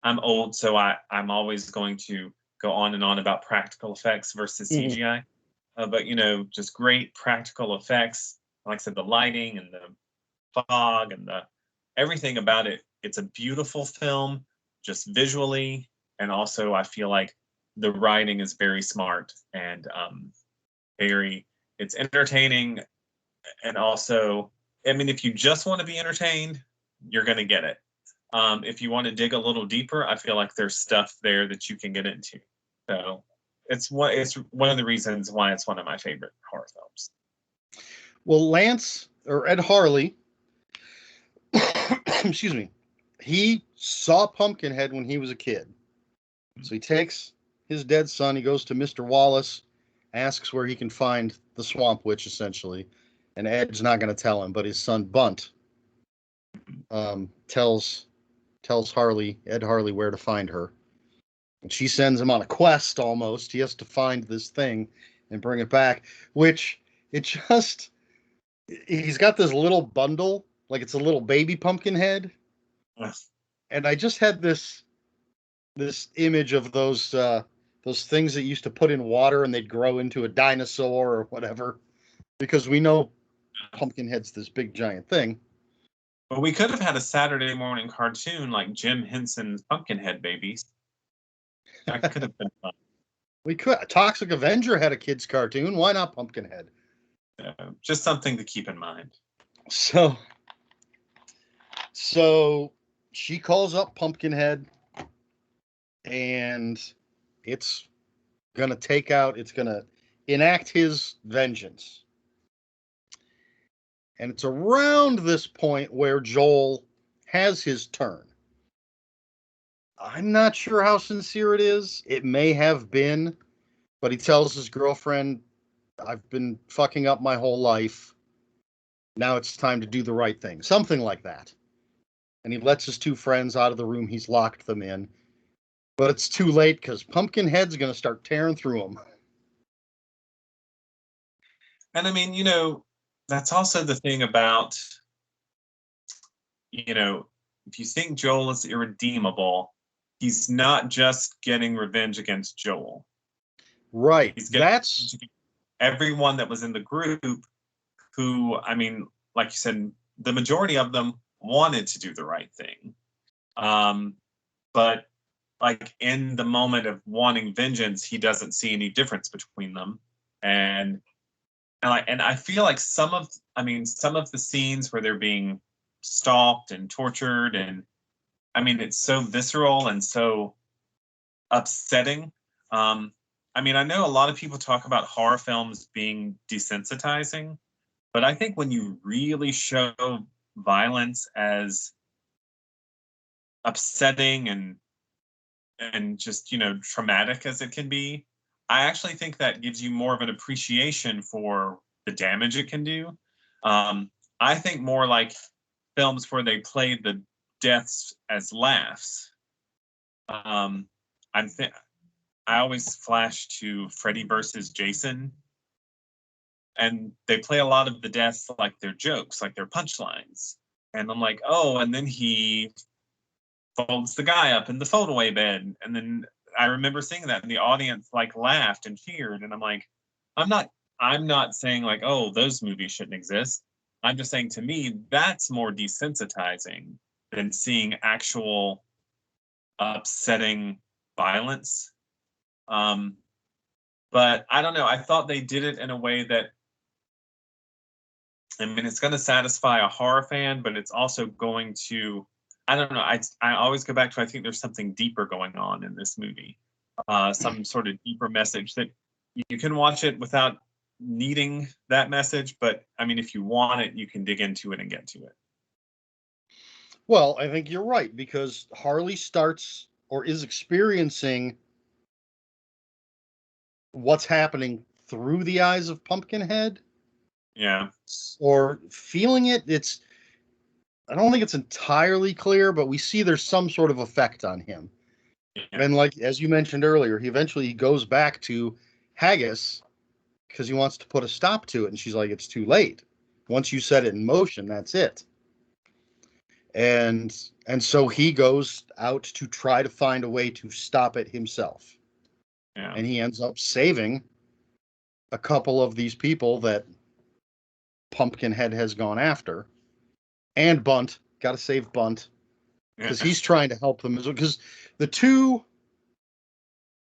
I'm old, so I'm always going to go on and on about practical effects versus CGI. But just great practical effects. Like I said, the lighting and the fog and the everything about it. It's a beautiful film, just visually, and also I feel like the writing is very smart and it's entertaining, and also, I mean, if you just want to be entertained, you're going to get it. If you want to dig a little deeper, I feel like there's stuff there that you can get into. So it's one of the reasons why it's one of my favorite horror films. Well, Lance or Ed Harley, excuse me, he saw Pumpkinhead when he was a kid. So he takes his dead son, he goes to Mr. Wallace, asks where he can find the Swamp Witch, essentially. And Ed's not going to tell him, but his son Bunt tells Ed Harley where to find her. And she sends him on a quest almost. He has to find this thing and bring it back, which he's got this little bundle, like it's a little baby Pumpkinhead. Yes. And I just had this image of those things that used to put in water and they'd grow into a dinosaur or whatever, because we know Pumpkinhead's this big giant thing. But we could have had a Saturday morning cartoon like Jim Henson's Pumpkinhead Babies. That could have been fun. We could. Toxic Avenger had a kids cartoon. Why not Pumpkinhead? Just something to keep in mind. So she calls up Pumpkinhead, and it's gonna enact his vengeance. And it's around this point where Joel has his turn. I'm not sure how sincere it is. It may have been, but he tells his girlfriend, I've been fucking up my whole life. Now it's time to do the right thing. Something like that. And he lets his two friends out of the room he's locked them in. But it's too late because Pumpkinhead's going to start tearing through them. And I mean, that's also the thing about, if you think Joel is irredeemable, he's not just getting revenge against Joel. Right. He's getting everyone that was in the group who, I mean, like you said, the majority of them wanted to do the right thing. But like in the moment of wanting vengeance, he doesn't see any difference between them. And I feel like some of the scenes where they're being stalked and tortured, and I mean, it's so visceral and so upsetting. I mean, I know a lot of people talk about horror films being desensitizing, but I think when you really show violence as upsetting and and just, traumatic as it can be, I actually think that gives you more of an appreciation for the damage it can do. I think more like films where they play the deaths as laughs. Um, I'm th- I always flash to Freddy versus Jason, and they play a lot of the deaths like they're jokes, like they're punchlines. And I'm like, oh, and then he folds the guy up in the foldaway bed, and then I remember seeing that, and the audience like laughed and cheered, and I'm like, I'm not, I'm not saying like, oh, those movies shouldn't exist. I'm just saying to me that's more desensitizing than seeing actual upsetting violence. Um, but I don't know. I thought they did it in a way that, I mean, it's going to satisfy a horror fan, but it's also going to, I don't know. I always go back to, I think there's something deeper going on in this movie, some sort of deeper message that you can watch it without needing that message. But I mean, if you want it, you can dig into it and get to it. Well, I think you're right, because Harley starts or is experiencing what's happening through the eyes of Pumpkinhead. Yeah. Or feeling it. I don't think it's entirely clear, but we see there's some sort of effect on him. Yeah. And like, as you mentioned earlier, he eventually goes back to Haggis because he wants to put a stop to it. And she's like, it's too late. Once you set it in motion, that's it. And so he goes out to try to find a way to stop it himself. Yeah. And he ends up saving a couple of these people that Pumpkinhead has gone after. And Bunt. Got to save Bunt. Because he's trying to help them as well. Because the two,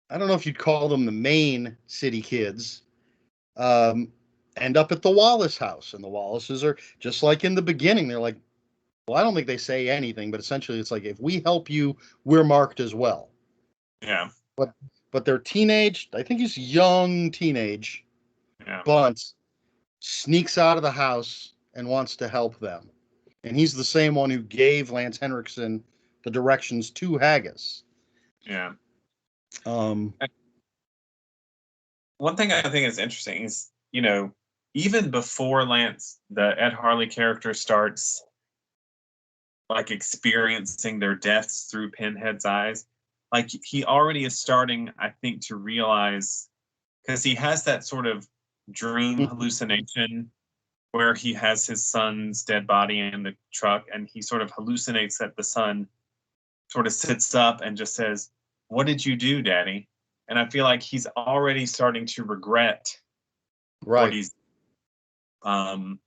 I don't know if you'd call them the main city kids, end up at the Wallace house. And the Wallaces are, just like in the beginning, they're like, well, I don't think they say anything, but essentially it's like, if we help you, we're marked as well. Yeah. But they're teenage, I think he's young teenage. Yeah. Bunt sneaks out of the house and wants to help them. And he's the same one who gave Lance Henriksen the directions to Haggis. Yeah. One thing I think is interesting is, even before the Ed Harley character starts like experiencing their deaths through Pinhead's eyes, like he already is starting, I think, to realize, because he has that sort of dream hallucination where he has his son's dead body in the truck, and he sort of hallucinates that the son sort of sits up and just says, "What did you do, Daddy?" And I feel like he's already starting to regret what he's. I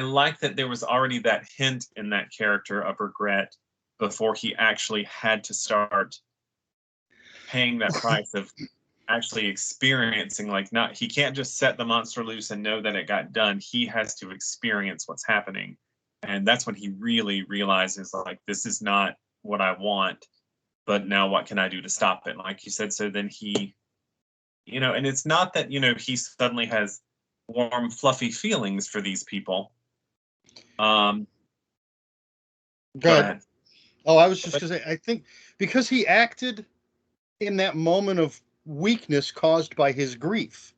like that there was already that hint in that character of regret before he actually had to start paying that price of actually experiencing, like, not, he can't just set the monster loose and know that it got done. He has to experience what's happening. And that's when he really realizes, like, this is not what I want, but now what can I do to stop it? Like you said, so then he, and it's not that, he suddenly has warm, fluffy feelings for these people. Go ahead. Oh, I was just going to say, I think because he acted in that moment of weakness caused by his grief.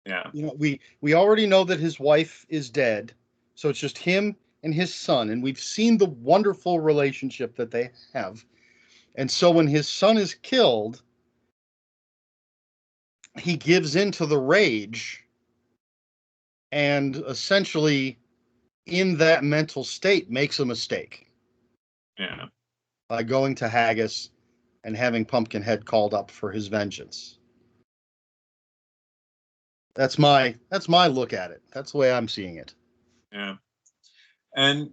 Yeah. We already know that his wife is dead, so it's just him and his son, and we've seen the wonderful relationship that they have. And so when his son is killed, he gives into the rage, and essentially in that mental state makes a mistake. Yeah. By going to Haggis and having Pumpkinhead called up for his vengeance. That's my look at it. That's the way I'm seeing it. Yeah. And,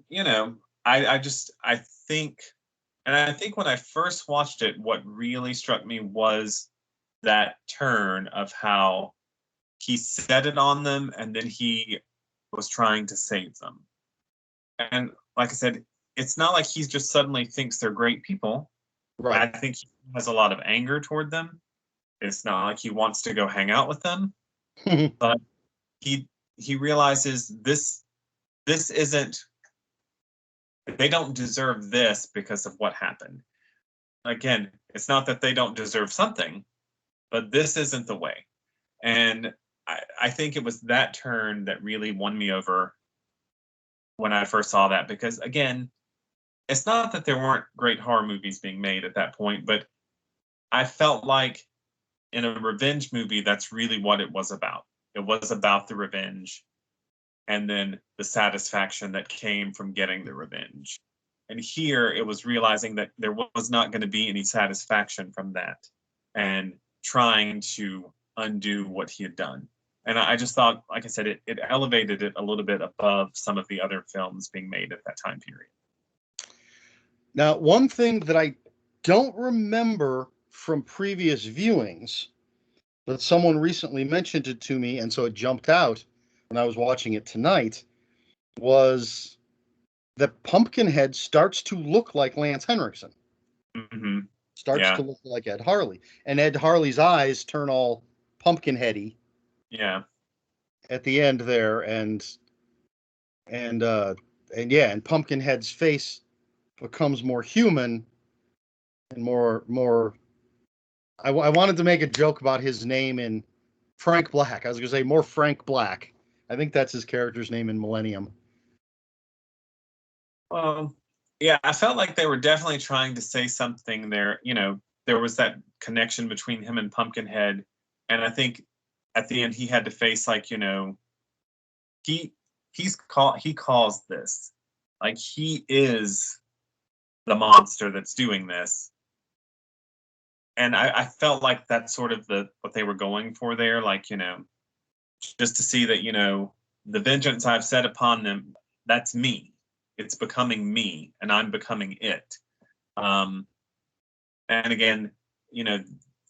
I think, and I think when I first watched it, what really struck me was that turn of how he set it on them and then he was trying to save them. And like I said, it's not like he just suddenly thinks they're great people. Right. I think he has a lot of anger toward them. It's not like he wants to go hang out with them. But he realizes this isn't, they don't deserve this because of what happened. again, it's not that they don't deserve something, but this isn't the way. And I think it was that turn that really won me over when I first saw that, because again, it's not that there weren't great horror movies being made at that point, but I felt like in a revenge movie, that's really what it was about. It was about the revenge and then the satisfaction that came from getting the revenge. And here it was realizing that there was not going to be any satisfaction from that and trying to undo what he had done. And I just thought, like I said, it elevated it a little bit above some of the other films being made at that time period. Now, one thing that I don't remember from previous viewings, but someone recently mentioned it to me, and so it jumped out when I was watching it tonight, was that Pumpkinhead starts to look like Lance Henriksen. Mm-hmm. Starts to look like Ed Harley. And Ed Harley's eyes turn all pumpkinheady. Yeah. At the end there, and Pumpkinhead's face becomes more human and more. I wanted to make a joke about his name in Frank Black. I was going to say more Frank Black. I think that's his character's name in Millennium. Yeah, I felt like they were definitely trying to say something there. You know, there was that connection between him and Pumpkinhead, and I think at the end he had to face, like, you know, he calls this, like, he is the monster that's doing this. And I felt like that's sort of what they were going for there, like, you know, just to see that, you know, the vengeance I've set upon them, that's me. It's becoming me, and I'm becoming it. And again, you know,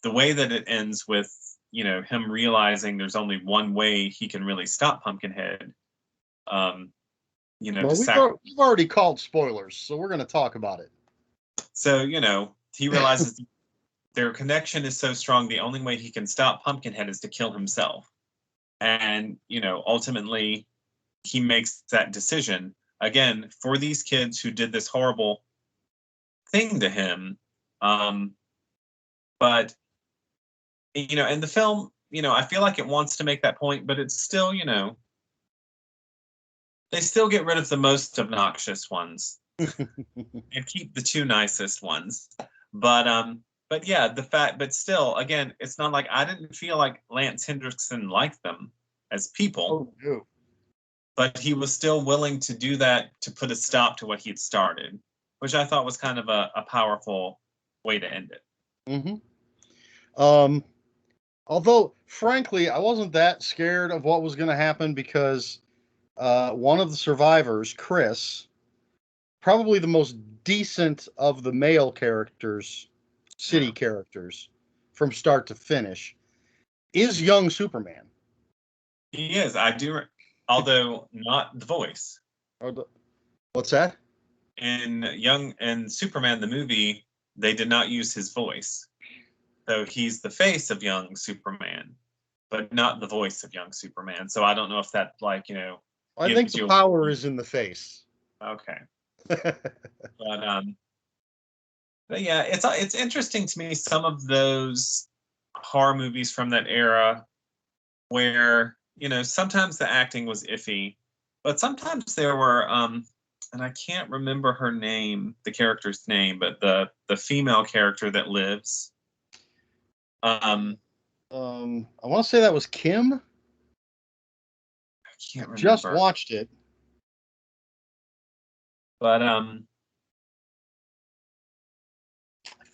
the way that it ends with, you know, him realizing there's only one way he can really stop Pumpkinhead. You know, well, we've already called spoilers, so we're going to talk about it. So, you know, he realizes their connection is so strong, the only way he can stop Pumpkinhead is to kill himself. And, you know, ultimately, he makes that decision, again, for these kids who did this horrible thing to him. But, you know, and the film, you know, I feel like it wants to make that point, but it's still, you know, they still get rid of the most obnoxious ones and keep the two nicest ones. But yeah, but still, again, it's not like I didn't feel like Lance Henriksen liked them as people. Oh, no. But he was still willing to do that to put a stop to what he'd started, which I thought was kind of a powerful way to end it. Mm-hmm. Although, frankly, I wasn't that scared of what was going to happen because one of the survivors, Chris, probably the most decent of the male characters, city characters, from start to finish, is young Superman. He is. I do, although not the voice. What's that? In Superman the movie, they did not use his voice. So he's the face of young Superman, but not the voice of young Superman. So I don't know if that, like, you know, I think the power is in the face. Okay. But yeah, it's interesting to me, some of those horror movies from that era where, you know, sometimes the acting was iffy, but sometimes there were and I can't remember her name, the character's name, but the female character that lives. I want to say that was Kim. I can't remember. Just watched it. But I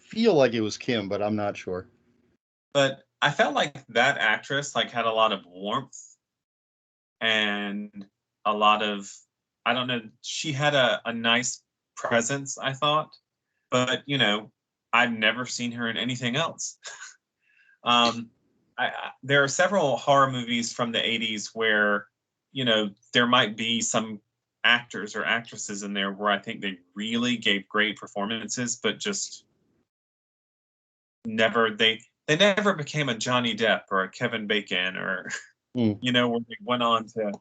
feel like it was Kim, but I'm not sure. But I felt like that actress, like, had a lot of warmth and a lot of, I don't know, she had a nice presence, I thought. But, you know, I've never seen her in anything else. There are several horror movies from the 80s where, you know, there might be some actors or actresses in there where I think they really gave great performances, but just never, they never became a Johnny Depp or a Kevin Bacon or, you know, where they went on to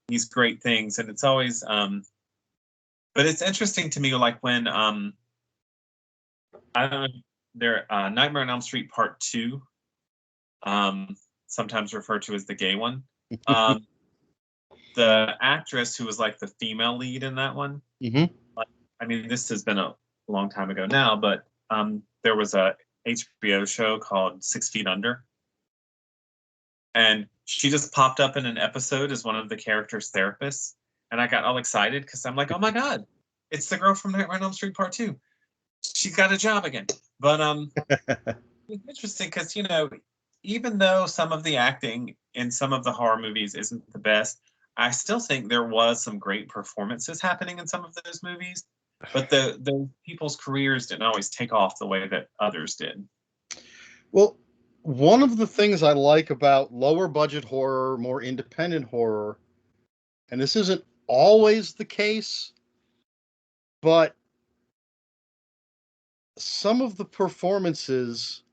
these great things. And it's always, but it's interesting to me, like, when I don't know. There, Nightmare on Elm Street Part 2, sometimes referred to as the gay one. The actress who was like the female lead in that one. Mm-hmm. Like, I mean, this has been a long time ago now, but there was a HBO show called 6 Feet Under, and she just popped up in an episode as one of the character's therapists, and I got all excited because I'm like, oh my god, it's the girl from Nightmare on Elm Street Part 2. She's got a job again. But it's interesting because, you know, even though some of the acting in some of the horror movies isn't the best, I still think there was some great performances happening in some of those movies. But the people's careers didn't always take off the way that others did. Well, one of the things I like about lower budget horror, more independent horror, and this isn't always the case, but some of the performances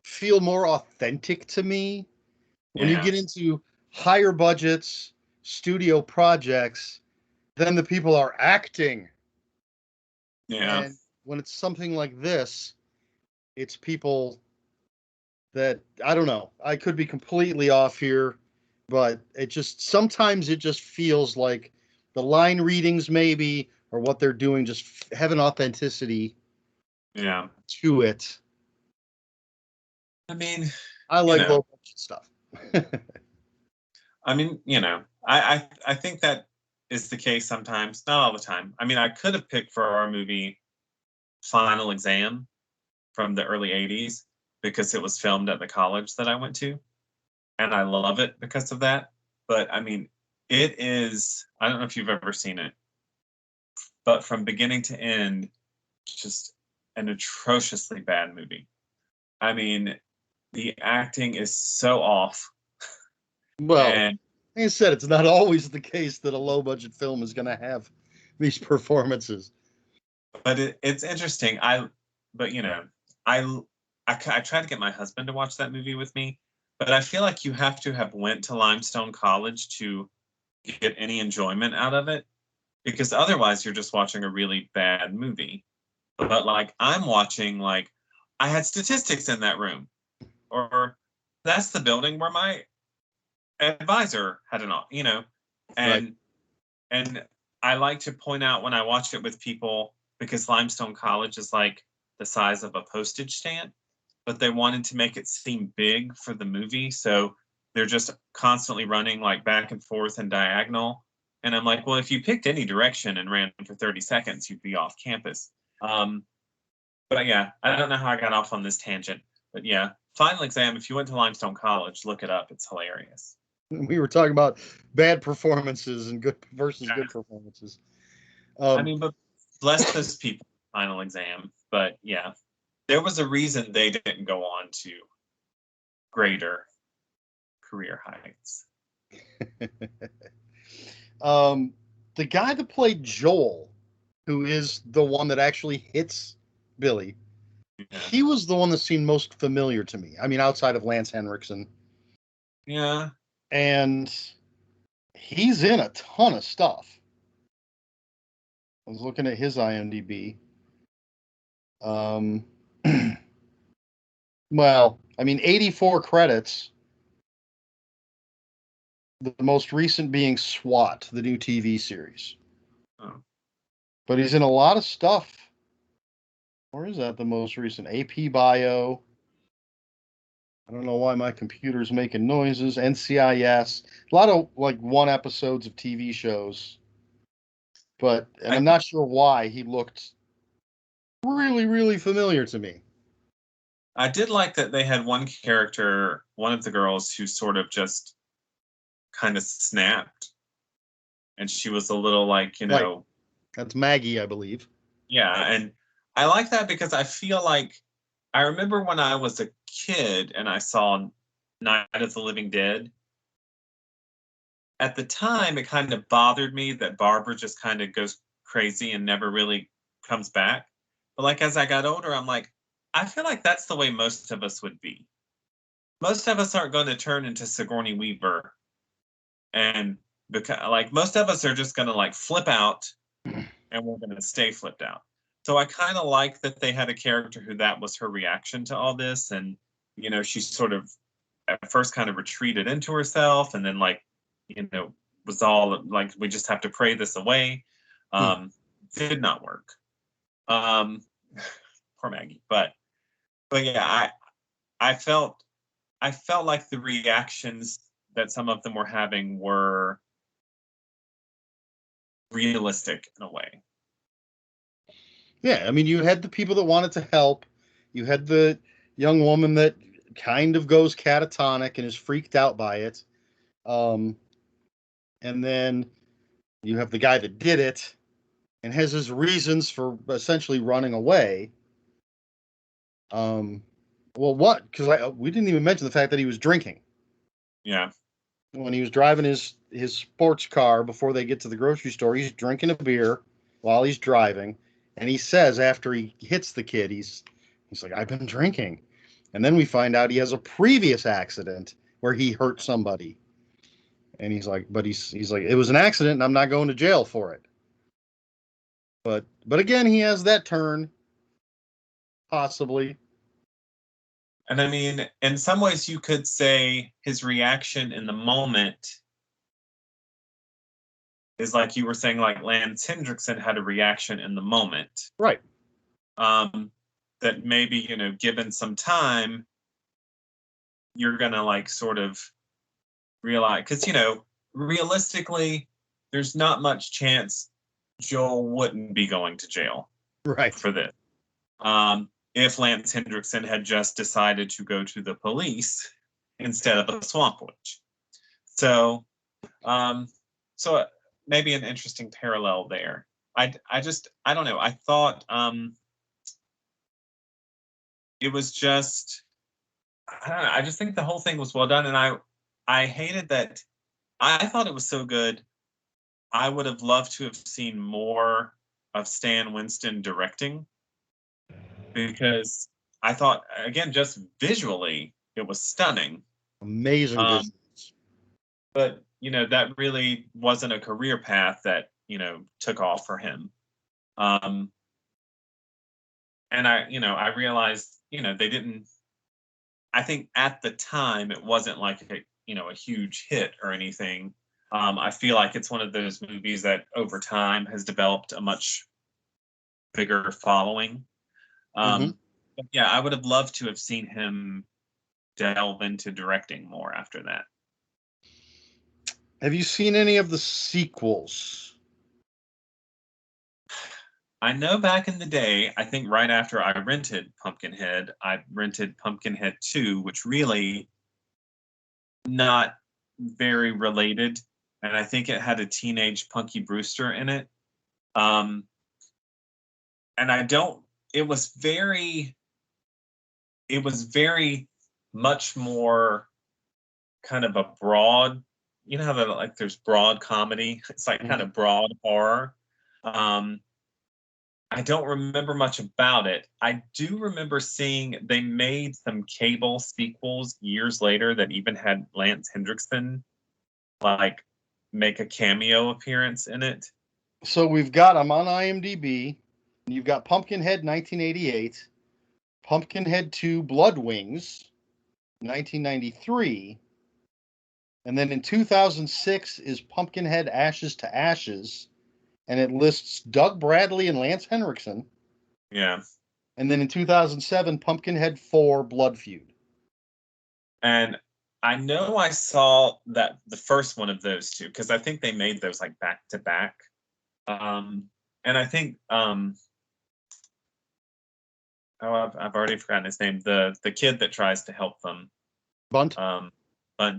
feel more authentic to me. When you get into higher budgets, studio projects, then the people are acting. Yeah. And when it's something like this, it's people that, I don't know, I could be completely off here, but sometimes it just feels like the line readings maybe, or what they're doing, just have an authenticity to it. I mean, I like low budget stuff. I mean, you know, I think that is the case sometimes, not all the time. I mean, I could have picked for our movie Final Exam from the early 80s because it was filmed at the college that I went to, and I love it because of that. But I mean, it is, I don't know if you've ever seen it, but from beginning to end, just an atrociously bad movie. I mean, the acting is so off. Well, like I said, it's not always the case that a low budget film is going to have these performances. But it's interesting. But you know, I tried to get my husband to watch that movie with me, but I feel like you have to have went to Limestone College to get any enjoyment out of it, because otherwise you're just watching a really bad movie. But like I'm watching, like I had statistics in that room, or that's the building where my advisor had an, you know, and I like to point out when I watch it with people, because Limestone College is like the size of a postage stamp, but they wanted to make it seem big for the movie, so they're just constantly running like back and forth and diagonal. And I'm like, well, if you picked any direction and ran for 30 seconds, you'd be off campus. But yeah, I don't know how I got off on this tangent, but yeah, Final Exam. If you went to Limestone College, look it up. It's hilarious. We were talking about bad performances and good versus good performances. I mean, but bless those people, Final Exam. But yeah, there was a reason they didn't go on to greater career heights. The guy that played Joel, who is the one that actually hits Billy, he was the one that seemed most familiar to me. I mean, outside of Lance Henriksen. Yeah. And he's in a ton of stuff. I was looking at his IMDb. Well, I mean, 84 credits. The most recent being SWAT, the new TV series. Oh. But he's in a lot of stuff. Or is that the most recent? AP Bio. I don't know why my computer's making noises. NCIS. A lot of like one episodes of TV shows. But, and I'm not sure why he looked really, really familiar to me. I did like that they had one character, one of the girls, who sort of just kind of snapped. And she was a little like, you know. Right. That's Maggie, I believe. Yeah. And I like that because I feel like I remember when I was a kid and I saw Night of the Living Dead. At the time, it kind of bothered me that Barbara just kind of goes crazy and never really comes back. But like as I got older, I'm like, I feel like that's the way most of us would be. Most of us aren't going to turn into Sigourney Weaver, and because like most of us are just going to like flip out, and we're going to stay flipped out. So I kind of like that they had a character who that was her reaction to all this. And, she sort of at first kind of retreated into herself and then was all like, we just have to pray this away. Did not work. Poor Maggie. But yeah, I felt like the reactions that some of them were having were realistic in a way. Yeah, I mean, you had the people that wanted to help. You had the young woman that kind of goes catatonic and is freaked out by it. And then you have the guy that did it and has his reasons for essentially running away. Well, what? Because we didn't even mention the fact that he was drinking. Yeah. When he was driving his sports car before they get to the grocery store, he's drinking a beer while he's driving. And he says after he hits the kid, he's like, I've been drinking. And then we find out he has a previous accident where he hurt somebody. And he's like, but he's like, it was an accident and I'm not going to jail for it. But again, he has that turn, possibly. And I mean, in some ways you could say his reaction in the moment is like you were saying, like Lance Hendrickson had a reaction in the moment. Right. That maybe, given some time, you're going to like sort of realize, because, realistically, there's not much chance Joel wouldn't be going to jail for this. If Lance Hendrickson had just decided to go to the police instead of a swamp witch. So maybe an interesting parallel there. I don't know. I thought it was just, I don't know. I just think the whole thing was well done, and I hated that. I thought it was so good. I would have loved to have seen more of Stan Winston directing, because I thought, again, just visually, it was stunning. Amazing visuals. But, that really wasn't a career path that, took off for him. And I realized, they didn't, I think at the time it wasn't like a huge hit or anything. I feel like it's one of those movies that over time has developed a much bigger following. But yeah, I would have loved to have seen him delve into directing more after that. Have you seen any of the sequels? I know back in the day, I think right after I rented Pumpkinhead, I rented Pumpkinhead 2, which really not very related. And I think it had a teenage Punky Brewster in it. And it was very much more kind of a broad, how that like there's broad comedy. It's like kind of broad horror. I don't remember much about it. I do remember seeing they made some cable sequels years later that even had Lance Hendrickson like make a cameo appearance in it. So I'm on IMDb. You've got Pumpkinhead 1988, Pumpkinhead 2 Blood Wings 1993, and then in 2006 is Pumpkinhead Ashes to Ashes, and it lists Doug Bradley and Lance Henriksen. Yeah. And then in 2007, Pumpkinhead 4 Blood Feud. And I know I saw that the first one of those two, because I think they made those like back to back. And I think I've already forgotten his name. The kid that tries to help them. Bunt. But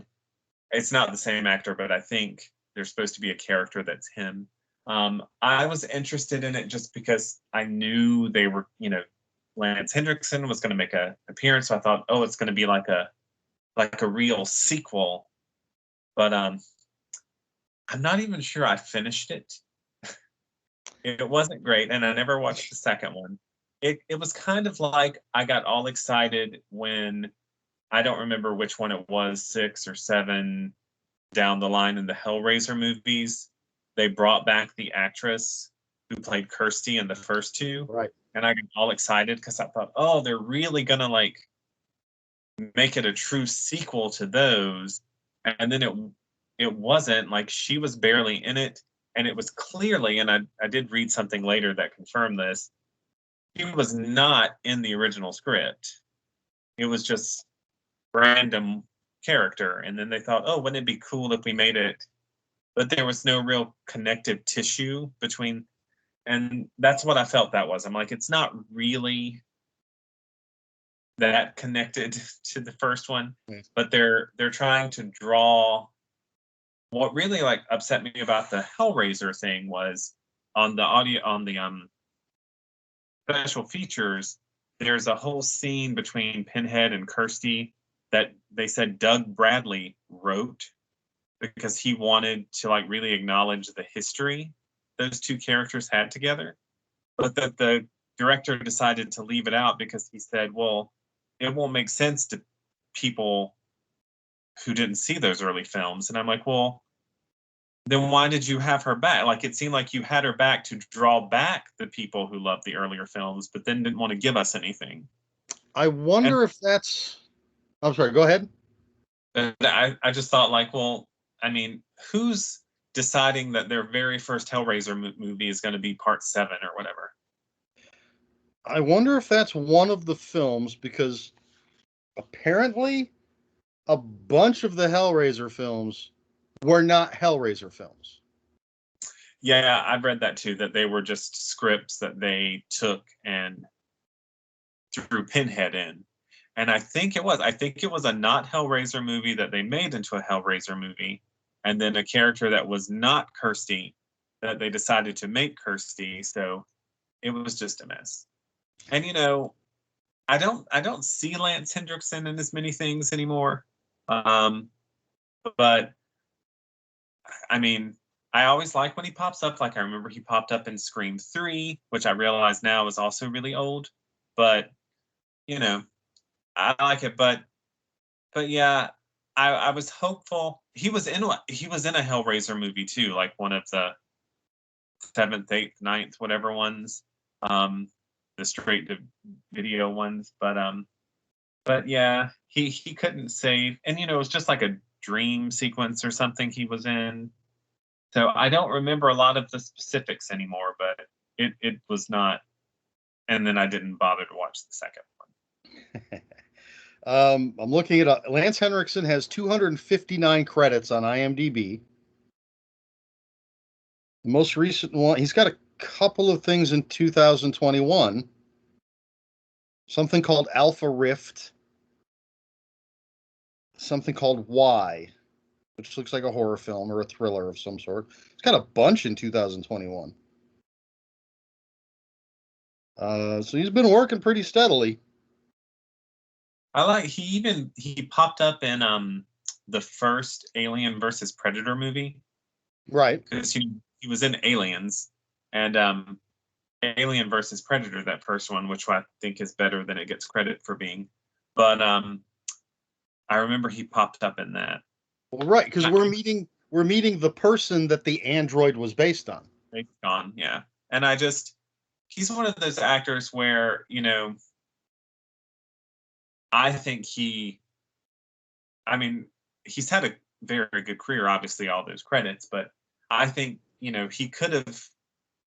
it's not the same actor, but I think there's supposed to be a character that's him. I was interested in it just because I knew they were, Lance Hendrickson was going to make an appearance. So I thought, oh, it's going to be like a real sequel. But I'm not even sure I finished it. It wasn't great, and I never watched the second one. It was kind of like I got all excited when, I don't remember which one it was, 6 or 7 down the line in the Hellraiser movies. They brought back the actress who played Kirsty in the first two. Right. And I got all excited because I thought, oh, they're really going to like make it a true sequel to those. And then it wasn't. Like, she was barely in it. And it was clearly, and I did read something later that confirmed this, she was not in the original script. It was just random character. And then they thought, oh, wouldn't it be cool if we made it? But there was no real connective tissue between, and that's what I felt that was. I'm like, it's not really that connected to the first one, but they're trying to draw. What really like upset me about the Hellraiser thing was on the special features, there's a whole scene between Pinhead and Kirsty that they said Doug Bradley wrote because he wanted to like really acknowledge the history those two characters had together, but that the director decided to leave it out because he said, well, it won't make sense to people who didn't see those early films. And I'm like, well, then why did you have her back? Like, it seemed like you had her back to draw back the people who loved the earlier films, but then didn't want to give us anything. I wonder if that's... I'm sorry, go ahead. I just thought, like, well, I mean, who's deciding that their very first Hellraiser movie is going to be part 7 or whatever? I wonder if that's one of the films, because apparently a bunch of the Hellraiser films were not Hellraiser films. Yeah, I've read that too, that they were just scripts that they took and threw Pinhead in. And I think it was a not Hellraiser movie that they made into a Hellraiser movie. And then a character that was not Kirsty that they decided to make Kirsty. So it was just a mess. And I don't see Lance Hendrickson in as many things anymore. But I mean, I always like when he pops up. Like, I remember he popped up in Scream 3, which I realize now is also really old. But I like it. But yeah, I was hopeful. He was in a Hellraiser movie too, like one of the 7th, 8th, 9th, whatever ones, the straight to video ones. But yeah, he couldn't save, and it was just like a dream sequence or something he was in. So I don't remember a lot of the specifics anymore, but it was not. And then I didn't bother to watch the second one. I'm looking at Lance Henriksen has 259 credits on IMDb. The most recent one, he's got a couple of things in 2021. Something called Alpha Rift. Something called Y, which looks like a horror film or a thriller of some sort. He's got a bunch in 2021. So he's been working pretty steadily. I like he popped up in the first Alien versus Predator movie. Right. Because he was in Aliens and Alien versus Predator, that first one, which I think is better than it gets credit for being. But I remember he popped up in that. Well, right, because we're meeting the person that the android was based on. Based on, yeah. And he's one of those actors where, I think he's had a very good career, obviously, all those credits, but I think, he could have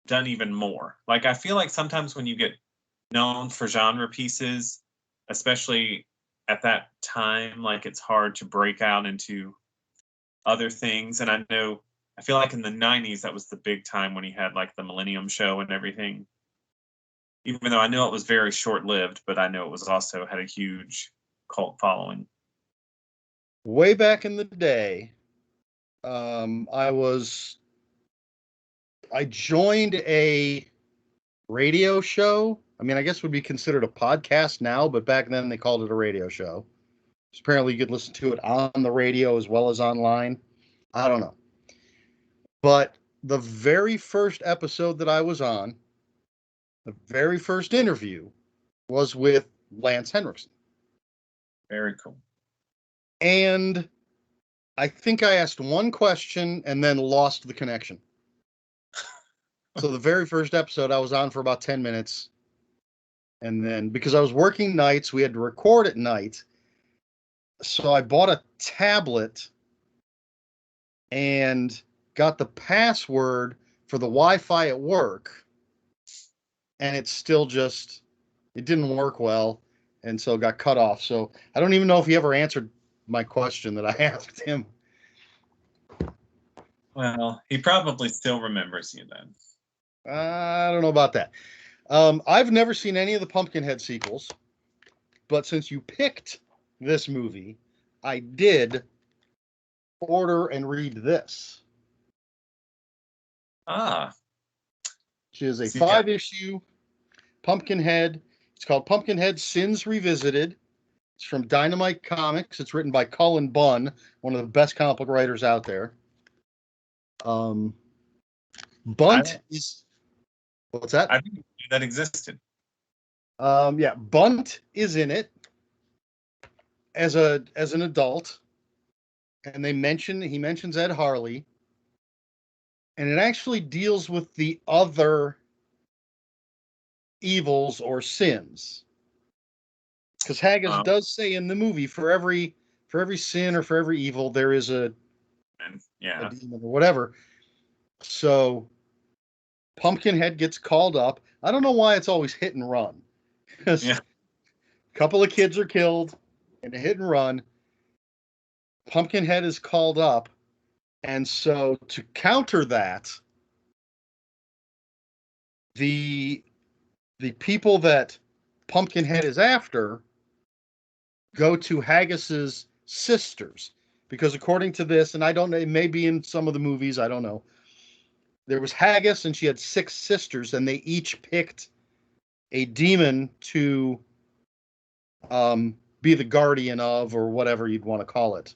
done even more. Like, I feel like sometimes when you get known for genre pieces, especially at that time, like, it's hard to break out into other things. And I feel like in the 90s, that was the big time when he had like the Millennium Show and everything. Even though I know it was very short-lived, but I know it was also had a huge cult following. Way back in the day, I joined a radio show. I mean, I guess it would be considered a podcast now, but back then they called it a radio show. So apparently you could listen to it on the radio as well as online. I don't know. But the very first episode that I was on, the very first interview, was with Lance Henriksen. Very cool. And I think I asked one question and then lost the connection. So the very first episode, I was on for about 10 minutes. And then, because I was working nights, we had to record at night. So I bought a tablet and got the password for the Wi-Fi at work. And it didn't work well. And so it got cut off. So I don't even know if he ever answered my question that I asked him. Well, he probably still remembers you then. I don't know about that. I've never seen any of the Pumpkinhead sequels, but since you picked this movie, I did order and read this. Which is a 5-issue Pumpkinhead. It's called Pumpkinhead Sins Revisited. It's from Dynamite Comics. It's written by Cullen Bunn, one of the best comic book writers out there. Bunt is... What's that? I didn't know that existed. Yeah, Bunt is in it as an adult, and he mentions Ed Harley, and it actually deals with the other evils or sins, because Haggis does say in the movie, for every sin or for every evil there is a demon or whatever. So Pumpkinhead gets called up. I don't know why it's always hit and run. A couple of kids are killed in a hit and run. Pumpkinhead is called up, and so to counter that, the people that Pumpkinhead is after go to Haggis's sisters, because according to this, and I don't know, it may be in some of the movies, I don't know, there was Haggis and she had 6 sisters, and they each picked a demon to be the guardian of, or whatever you'd want to call it.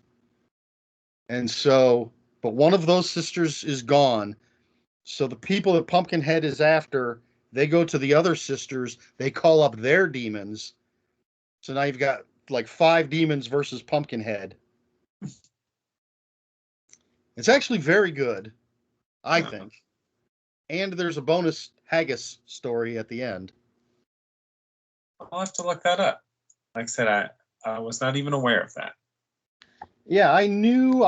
And so, but one of those sisters is gone. So the people that Pumpkinhead is after, they go to the other sisters, they call up their demons. So now you've got like 5 demons versus Pumpkinhead. It's actually very good, I think. And there's a bonus Haggis story at the end. I'll have to look that up. Like I said, I was not even aware of that. Yeah, I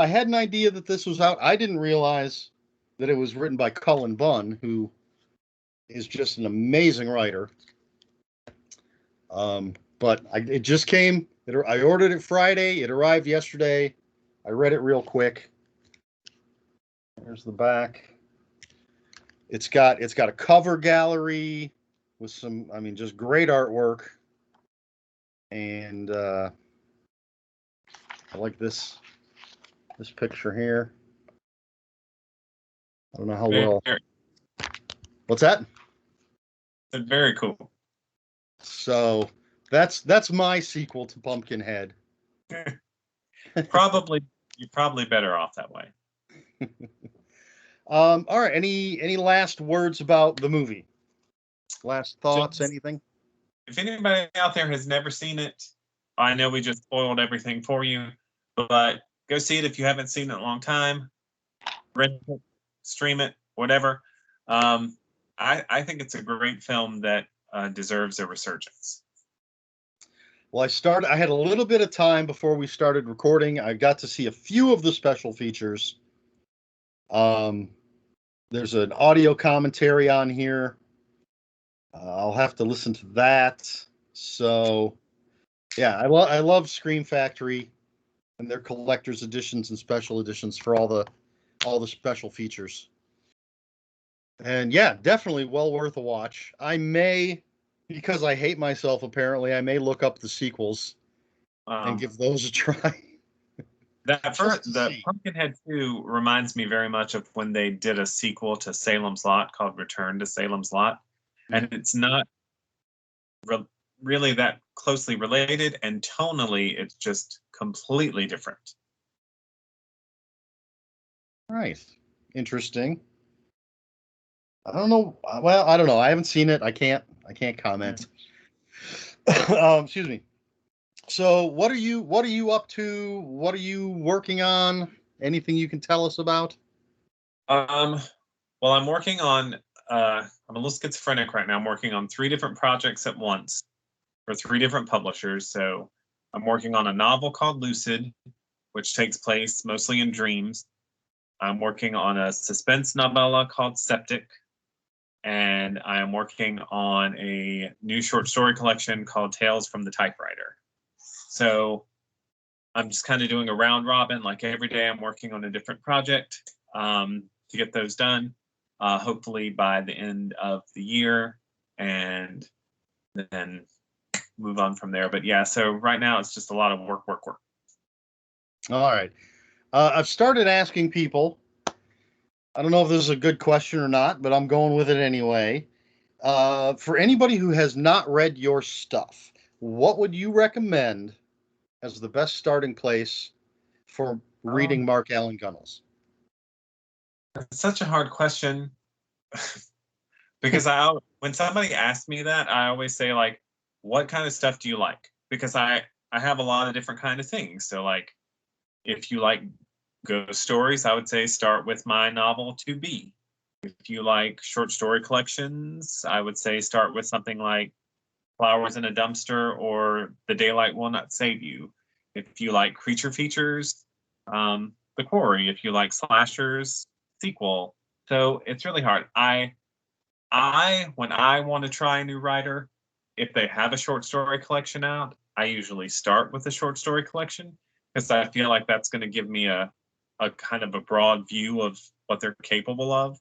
had an idea that this was out. I didn't realize that it was written by Cullen Bunn, who is just an amazing writer. But it just came. I ordered it Friday. It arrived yesterday. I read it real quick. There's the back. It's got a cover gallery with some, just great artwork. And I like this picture here. I don't know how well. What's that? Very cool. So that's my sequel to Pumpkinhead. You're probably better off that way. All right. Any last words about the movie? Last thoughts? Anything? If anybody out there has never seen it, I know we just spoiled everything for you, but go see it if you haven't seen it in a long time. Rent it, stream it, whatever. I think it's a great film that deserves a resurgence. Well, I had a little bit of time before we started recording. I got to see a few of the special features. There's an audio commentary on here. I'll have to listen to that. So, yeah, I love Scream Factory and their collector's editions and special editions for all the special features. And yeah, definitely well worth a watch. I may, because I hate myself apparently, I may look up the sequels and give those a try. The Pumpkinhead 2 reminds me very much of when they did a sequel to Salem's Lot called Return to Salem's Lot. And it's not really that closely related, and tonally it's just completely different. Right. Interesting. I don't know. Well, I don't know. I haven't seen it. I can't comment. Excuse me. So what are you up to? What are you working on? Anything you can tell us about? Well, I'm working on I'm a little schizophrenic right now. I'm working on 3 different projects at once for 3 different publishers. So I'm working on a novel called Lucid, which takes place mostly in dreams. I'm working on a suspense novella called Septic, and I am working on a new short story collection called Tales from the Typewriter. So I'm just kind of doing a round robin. Like every day I'm working on a different project to get those done, hopefully by the end of the year, and then move on from there. But yeah, so right now it's just a lot of work. All right. I've started asking people, I don't know if this is a good question or not, but I'm going with it anyway. For anybody who has not read your stuff, what would you recommend as the best starting place for reading Mark Allan Gunnells? It's such a hard question because when somebody asks me that, I always say, like, what kind of stuff do you like? Because I have a lot of different kind of things. So like, if you like ghost stories, I would say start with my novel 2B. If you like short story collections, I would say start with something like Flowers in a Dumpster or The Daylight Will Not Save You. If you like creature features, The Quarry. If you like slashers, Sequel. So it's really hard. When I want to try a new writer, if they have a short story collection out, I usually start with a short story collection because I feel like that's going to give me a kind of a broad view of what they're capable of.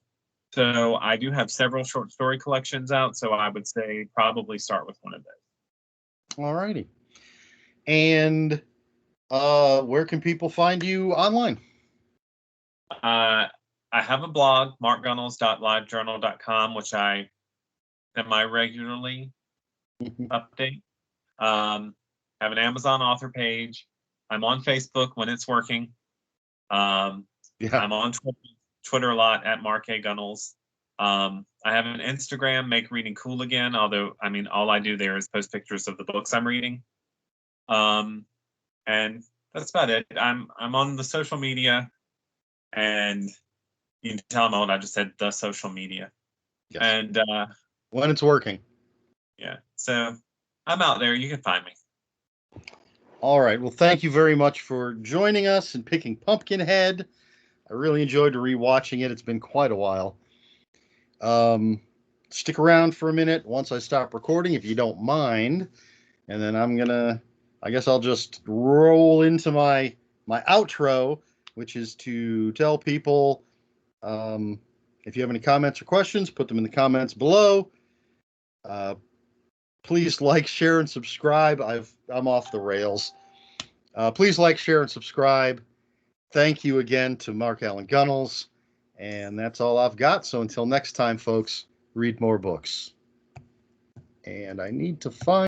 So I do have several short story collections out, so I would say probably start with one of those. All righty. And where can people find you online? I have a blog, markgunnells.livejournal.com, which I semi-regularly update. Have an Amazon author page. I'm on Facebook when it's working. I'm on Twitter a lot at Mark A. Gunnells. I have an Instagram, Make Reading Cool Again, although, I mean, all I do there is post pictures of the books I'm reading. And that's about it. I'm on the social media, and you can tell I'm old. I just said the social media. Yes. And when it's working. Yeah. So I'm out there. You can find me. All right. Well, thank you very much for joining us and picking Pumpkinhead. I really enjoyed rewatching it. It's been quite a while. Stick around for a minute once I stop recording, if you don't mind. And then I guess I'll just roll into my outro, which is to tell people, if you have any comments or questions, put them in the comments below. Please like, share, and subscribe. I'm off the rails. Please like, share, and subscribe. Thank you again to Mark Allan Gunnells. And that's all I've got. So until next time, folks, read more books. And I need to find